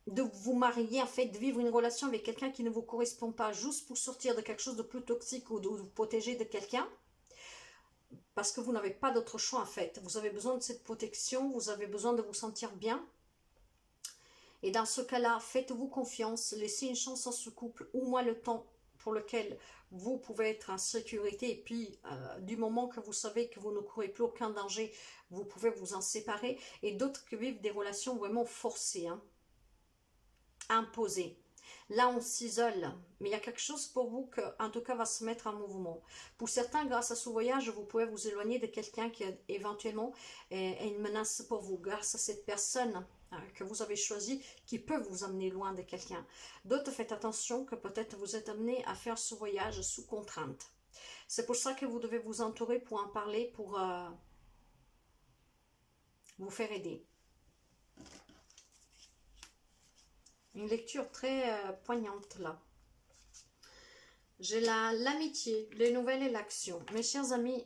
A: de vous marier, en fait, de vivre une relation avec quelqu'un qui ne vous correspond pas, juste pour sortir de quelque chose de plus toxique ou de vous protéger de quelqu'un, parce que vous n'avez pas d'autre choix, en fait. Vous avez besoin de cette protection, vous avez besoin de vous sentir bien. Et dans ce cas-là, faites-vous confiance, laissez une chance à ce couple, au moins le temps pour lequel vous pouvez être en sécurité. Et puis, du moment que vous savez que vous ne courez plus aucun danger, vous pouvez vous en séparer. Et d'autres qui vivent des relations vraiment forcées, hein, imposées. Là, on s'isole, mais il y a quelque chose pour vous que, en tout cas, va se mettre en mouvement. Pour certains, grâce à ce voyage, vous pouvez vous éloigner de quelqu'un qui éventuellement est une menace pour vous. Grâce à cette personne que vous avez choisi, qui peut vous amener loin de quelqu'un. D'autres, faites attention que peut-être vous êtes amené à faire ce voyage sous contrainte. C'est pour ça que vous devez vous entourer pour en parler, pour vous faire aider. Une lecture très poignante là. J'ai l'amitié, les nouvelles et l'action. Mes chers amis,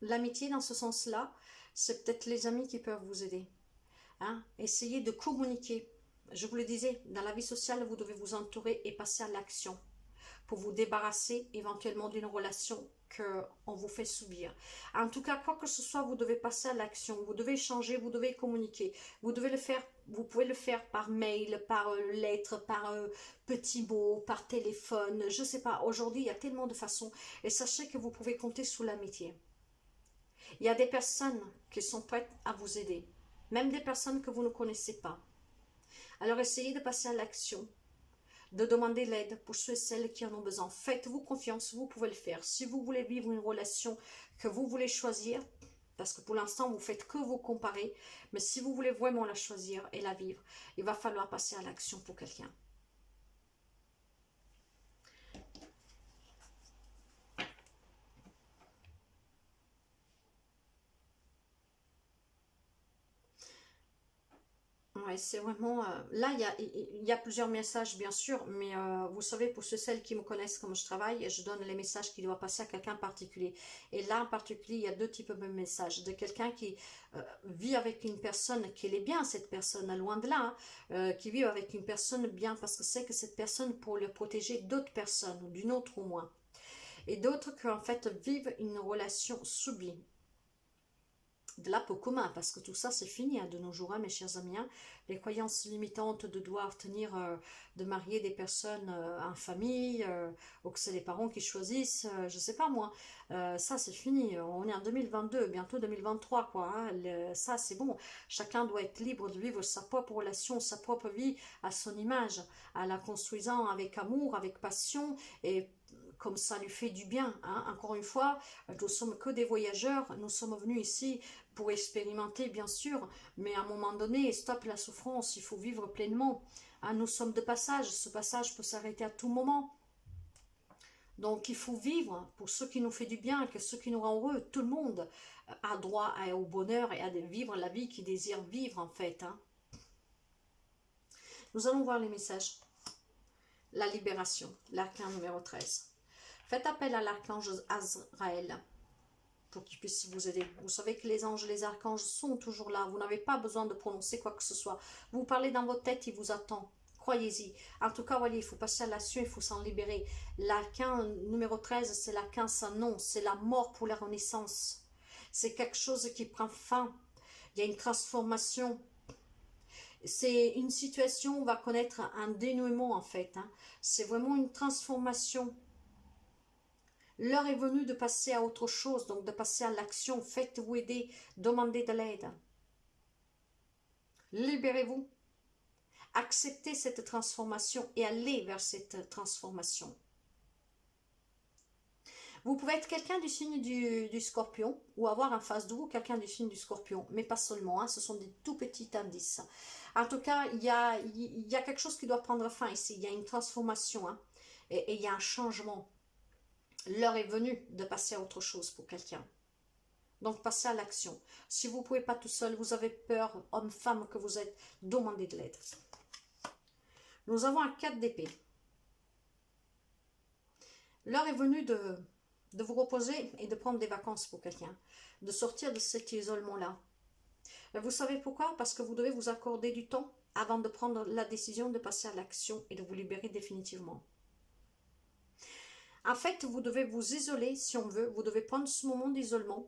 A: l'amitié dans ce sens-là, c'est peut-être les amis qui peuvent vous aider. Hein? Essayez de communiquer. Je vous le disais, dans la vie sociale, vous devez vous entourer et passer à l'action pour vous débarrasser éventuellement d'une relation qu'on vous fait subir. En tout cas, quoi que ce soit, vous devez passer à l'action, vous devez changer, vous devez communiquer. Vous devez le faire, vous pouvez le faire par mail, par lettre, par petits mots, par téléphone, je ne sais pas. Aujourd'hui, il y a tellement de façons. Et sachez que vous pouvez compter sur l'amitié. Il y a des personnes qui sont prêtes à vous aider, même des personnes que vous ne connaissez pas. Alors essayez de passer à l'action, de demander l'aide pour ceux et celles qui en ont besoin. Faites-vous confiance, vous pouvez le faire. Si vous voulez vivre une relation que vous voulez choisir, parce que pour l'instant vous faites que vous comparer, mais si vous voulez vraiment la choisir et la vivre, il va falloir passer à l'action pour quelqu'un. Ouais, c'est vraiment... là, il y a plusieurs messages, bien sûr, mais vous savez, pour ceux celles qui me connaissent comme je travaille, je donne les messages qui doivent passer à quelqu'un en particulier. Et là, en particulier, il y a deux types de messages. De quelqu'un qui vit avec une personne, qui est bien, cette personne, loin de là, hein, qui vit avec une personne bien, parce que c'est que cette personne pour le protéger d'autres personnes, ou d'une autre au moins. Et d'autres qui, en fait, vivent une relation subie. De là pour commun, parce que tout ça c'est fini hein, de nos jours, hein, mes chers amis. Hein. Les croyances limitantes de devoir tenir, de marier des personnes en famille, ou que c'est les parents qui choisissent, je sais pas moi. Ça c'est fini, on est en 2022, bientôt 2023 quoi. Hein. Ça c'est bon, chacun doit être libre de vivre sa propre relation, sa propre vie à son image, en la construisant avec amour, avec passion et comme ça lui fait du bien. Hein. Encore une fois, nous sommes que des voyageurs, nous sommes venus ici pour expérimenter bien sûr, mais à un moment donné, stop la souffrance, il faut vivre pleinement. Hein, nous sommes de passage, ce passage peut s'arrêter à tout moment. Donc il faut vivre pour ce qui nous fait du bien, que ce qui nous rend heureux. Tout le monde a droit au bonheur et à vivre la vie qu'il désire vivre en fait. Hein. Nous allons voir les messages. La libération, l'arcane numéro 13. Faites appel à l'archange Azraël pour qu'il puisse vous aider. Vous savez que les anges et les archanges sont toujours là. Vous n'avez pas besoin de prononcer quoi que ce soit. Vous parlez dans votre tête, il vous attend. Croyez-y. En tout cas, voyez, il faut passer à l'action, il faut s'en libérer. L'arcane numéro 13, c'est l'arcane sans nom. C'est la mort pour la renaissance. C'est quelque chose qui prend fin. Il y a une transformation. C'est une situation où on va connaître un dénouement en fait. Hein. C'est vraiment une transformation. L'heure est venue de passer à autre chose, donc de passer à l'action. Faites-vous aider, demandez de l'aide. Libérez-vous. Acceptez cette transformation et allez vers cette transformation. Vous pouvez être quelqu'un du signe du scorpion ou avoir en face de vous quelqu'un du signe du scorpion, mais pas seulement, hein, ce sont des tout petits indices. En tout cas, il y a quelque chose qui doit prendre fin ici, il y a une transformation hein, et il y a un changement. L'heure est venue de passer à autre chose pour quelqu'un. Donc, passez à l'action. Si vous ne pouvez pas tout seul, vous avez peur, homme, femme que vous êtes, demandez de l'aide. Nous avons un 4 d'épée. L'heure est venue de de vous reposer et de prendre des vacances pour quelqu'un, de sortir de cet isolement-là. Vous savez pourquoi? Parce que vous devez vous accorder du temps avant de prendre la décision de passer à l'action et de vous libérer définitivement. En fait, vous devez vous isoler si on veut, vous devez prendre ce moment d'isolement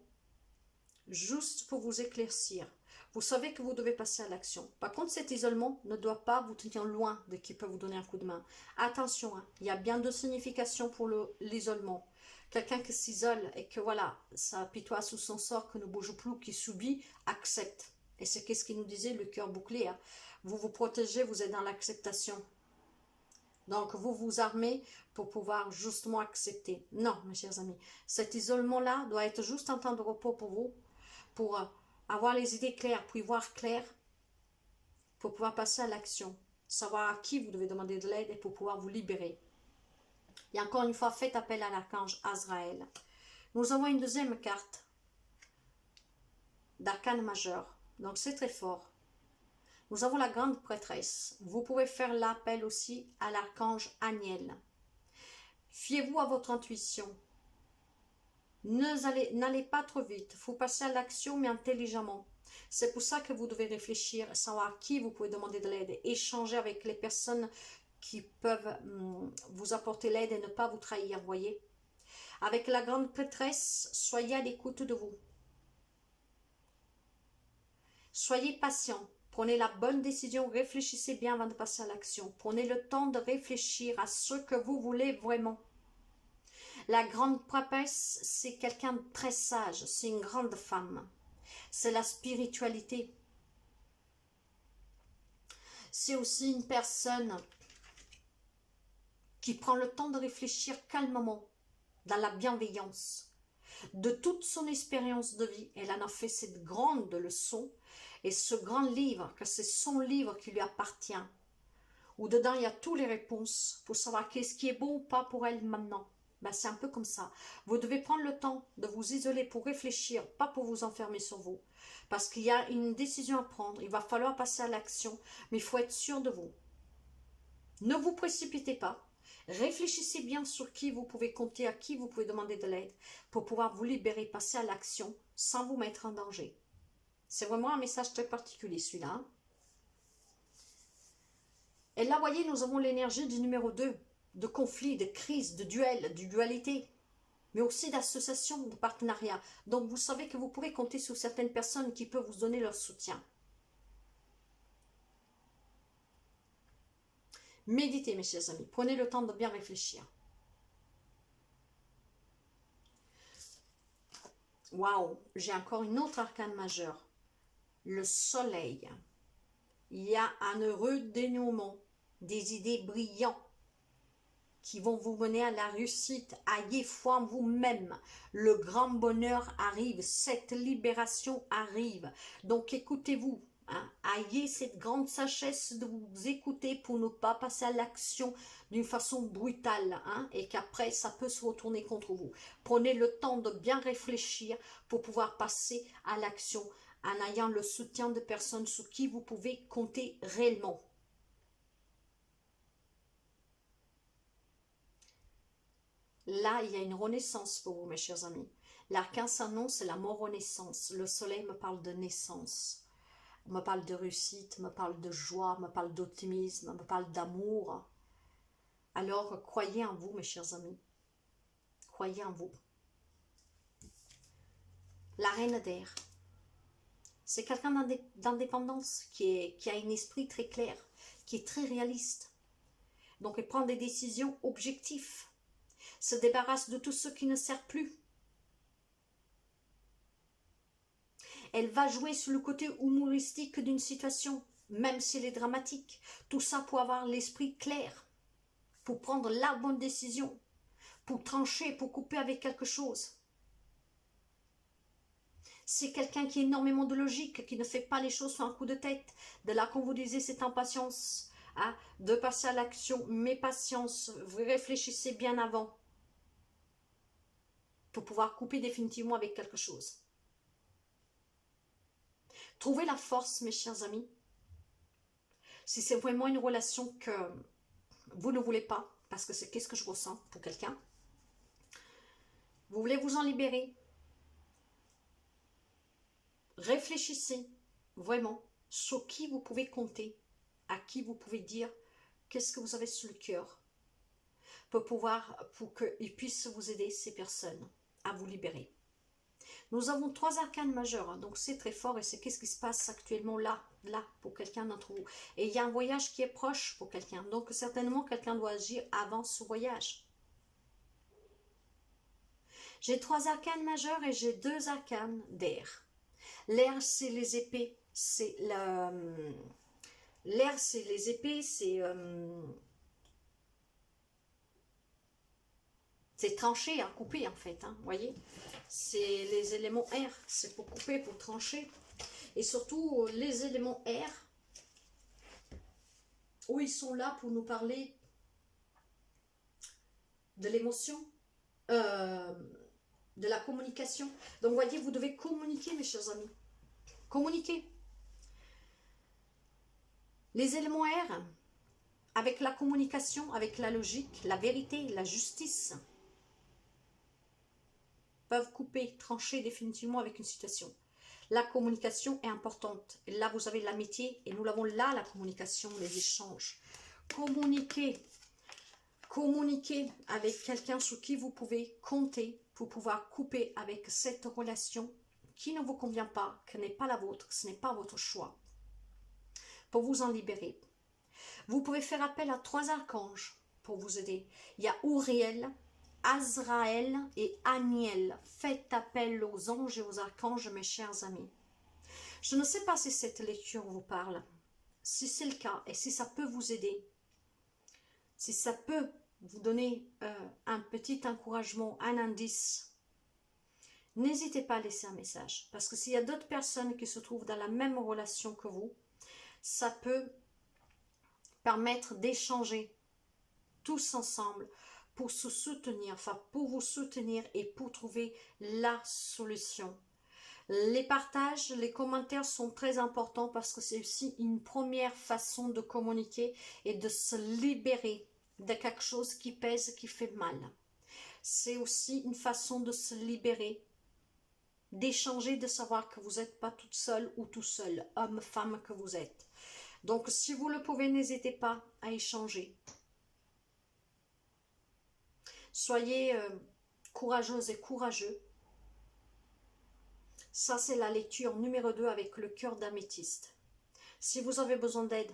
A: juste pour vous éclaircir. Vous savez que vous devez passer à l'action. Par contre, cet isolement ne doit pas vous tenir loin de qui peut vous donner un coup de main. Attention, hein, il y a bien deux significations pour l'isolement. Quelqu'un qui s'isole et que voilà, ça apitoie sous son sort, que ne bouge plus, qui subit, accepte. Et c'est qu'est-ce qu'il nous disait, le cœur bouclé. Hein. Vous vous protégez, vous êtes dans l'acceptation. Donc, vous vous armez pour pouvoir justement accepter. Non, mes chers amis, cet isolement-là doit être juste un temps de repos pour vous, pour avoir les idées claires, pour y voir clair, pour pouvoir passer à l'action, savoir à qui vous devez demander de l'aide et pour pouvoir vous libérer. Et encore une fois, faites appel à l'archange Azraël. Nous avons une deuxième carte d'arcane majeur, donc c'est très fort. Nous avons la grande prêtresse. Vous pouvez faire l'appel aussi à l'archange Aniel. Fiez-vous à votre intuition. N'allez pas trop vite. Il faut passer à l'action, mais intelligemment. C'est pour ça que vous devez réfléchir, savoir à qui vous pouvez demander de l'aide, échanger avec les personnes qui peuvent vous apporter l'aide et ne pas vous trahir, voyez. Avec la grande prêtresse, soyez à l'écoute de vous. Soyez patient. Prenez la bonne décision, réfléchissez bien avant de passer à l'action. Prenez le temps de réfléchir à ce que vous voulez vraiment. La grande prêtresse, c'est quelqu'un de très sage, c'est une grande femme. C'est la spiritualité. C'est aussi une personne qui prend le temps de réfléchir calmement, dans la bienveillance. De toute son expérience de vie, elle en a fait cette grande leçon. Et ce grand livre, que c'est son livre qui lui appartient, où dedans il y a toutes les réponses pour savoir qu'est-ce qui est bon ou pas pour elle maintenant. Ben, c'est un peu comme ça. Vous devez prendre le temps de vous isoler pour réfléchir, pas pour vous enfermer sur vous. Parce qu'il y a une décision à prendre, il va falloir passer à l'action, mais il faut être sûr de vous. Ne vous précipitez pas. Réfléchissez bien sur qui vous pouvez compter, à qui vous pouvez demander de l'aide pour pouvoir vous libérer, passer à l'action sans vous mettre en danger. C'est vraiment un message très particulier celui-là. Et là, voyez, nous avons l'énergie du numéro 2, de conflit, de crise, de duel, de dualité, mais aussi d'association, de partenariat. Donc, vous savez que vous pourrez compter sur certaines personnes qui peuvent vous donner leur soutien. Méditez, mes chers amis. Prenez le temps de bien réfléchir. Waouh, j'ai encore une autre arcane majeure. Le soleil. Il y a un heureux dénouement, des idées brillantes qui vont vous mener à la réussite. Ayez foi en vous-même. Le grand bonheur arrive, cette libération arrive. Donc écoutez-vous. Hein, ayez cette grande sagesse de vous écouter pour ne pas passer à l'action d'une façon brutale, hein, et qu'après ça peut se retourner contre vous. Prenez le temps de bien réfléchir pour pouvoir passer à l'action en ayant le soutien de personnes sur qui vous pouvez compter réellement. Là, il y a une renaissance pour vous, mes chers amis. L'arcane s'annonce, c'est la mort renaissance. Le soleil me parle de naissance, me parle de réussite, me parle de joie, me parle d'optimisme, me parle d'amour. Alors, croyez en vous, mes chers amis. Croyez en vous. La reine d'air. C'est quelqu'un d'indépendance qui a un esprit très clair, qui est très réaliste. Donc, elle prend des décisions objectives. Se débarrasse de tout ce qui ne sert plus. Elle va jouer sur le côté humoristique d'une situation, même si elle est dramatique. Tout ça pour avoir l'esprit clair, pour prendre la bonne décision, pour trancher, pour couper avec quelque chose. C'est quelqu'un qui a énormément de logique, qui ne fait pas les choses sur un coup de tête. De là qu'on vous disait cette impatience, hein, de passer à l'action, mais patience, vous réfléchissez bien avant pour pouvoir couper définitivement avec quelque chose. Trouvez la force, mes chers amis. Si c'est vraiment une relation que vous ne voulez pas, parce que c'est qu'est-ce que je ressens pour quelqu'un, Vous voulez vous en libérer? Réfléchissez vraiment sur qui vous pouvez compter, à qui vous pouvez dire qu'est-ce que vous avez sur le cœur pour qu'ils puissent vous aider, ces personnes, à vous libérer. Nous avons 3 arcanes majeurs, hein, donc c'est très fort et c'est qu'est-ce qui se passe actuellement là, pour quelqu'un d'entre vous. Et il y a un voyage qui est proche pour quelqu'un, donc certainement quelqu'un doit agir avant ce voyage. J'ai 3 arcanes majeurs et j'ai 2 arcanes d'air. L'air, c'est les épées, c'est l'air, c'est les épées, c'est trancher, hein, couper en fait, hein, voyez. C'est les éléments air, c'est pour couper, pour trancher. Et surtout, les éléments air, où ils sont là pour nous parler de l'émotion, de la communication. Donc, voyez, vous devez communiquer, mes chers amis. Communiquer. Les éléments air, avec la communication, avec la logique, la vérité, la justice, peuvent couper, trancher définitivement avec une situation. La communication est importante. Et là, vous avez l'amitié et nous l'avons là, la communication, les échanges. Communiquez. Communiquez avec quelqu'un sur qui vous pouvez compter pour pouvoir couper avec cette relation qui ne vous convient pas, qui n'est pas la vôtre, ce n'est pas votre choix. Pour vous en libérer. Vous pouvez faire appel à 3 archanges pour vous aider. Il y a Uriel, Azraël et Aniel. Faites appel aux anges et aux archanges, mes chers amis. Je ne sais pas si cette lecture vous parle. Si c'est le cas et si ça peut vous aider, si ça peut vous donner un petit encouragement, un indice, n'hésitez pas à laisser un message. Parce que s'il y a d'autres personnes qui se trouvent dans la même relation que vous, ça peut permettre d'échanger tous ensemble pour se soutenir, enfin pour vous soutenir et pour trouver la solution. Les partages, les commentaires sont très importants parce que c'est aussi une première façon de communiquer et de se libérer de quelque chose qui pèse, qui fait mal. C'est aussi une façon de se libérer, d'échanger, de savoir que vous n'êtes pas toute seule ou tout seul, homme, femme que vous êtes. Donc si vous le pouvez, n'hésitez pas à échanger. Soyez courageuse et courageux. Ça, c'est la lecture numéro 2 avec le cœur d'améthyste. Si vous avez besoin d'aide,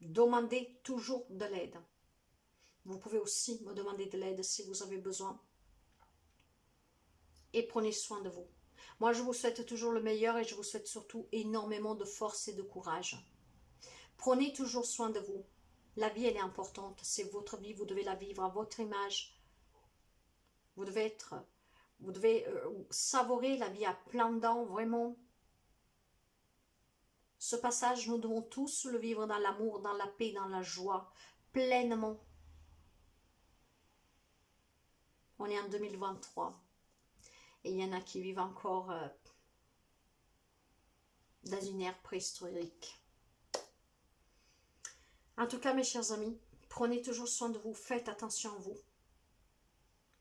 A: demandez toujours de l'aide. Vous pouvez aussi me demander de l'aide si vous avez besoin. Et prenez soin de vous. Moi, je vous souhaite toujours le meilleur et je vous souhaite surtout énormément de force et de courage. Prenez toujours soin de vous. La vie, elle est importante. C'est votre vie, vous devez la vivre à votre image. Vous devez savourer la vie à plein dents, vraiment. Ce passage, nous devons tous le vivre dans l'amour, dans la paix, dans la joie, pleinement. On est en 2023. Et il y en a qui vivent encore dans une ère préhistorique. En tout cas, mes chers amis, prenez toujours soin de vous, faites attention à vous.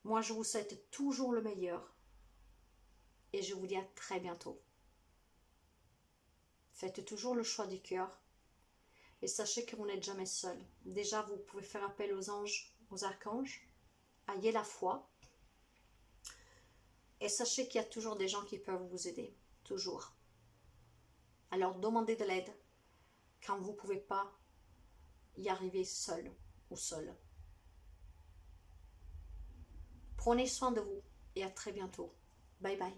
A: Moi, je vous souhaite toujours le meilleur. Et je vous dis à très bientôt. Faites toujours le choix du cœur. Et sachez que vous n'êtes jamais seul. Déjà, vous pouvez faire appel aux anges, aux archanges. Ayez la foi. Et sachez qu'il y a toujours des gens qui peuvent vous aider. Toujours. Alors, demandez de l'aide quand vous ne pouvez pas y arriver seul ou seul. Prenez soin de vous et à très bientôt. Bye bye.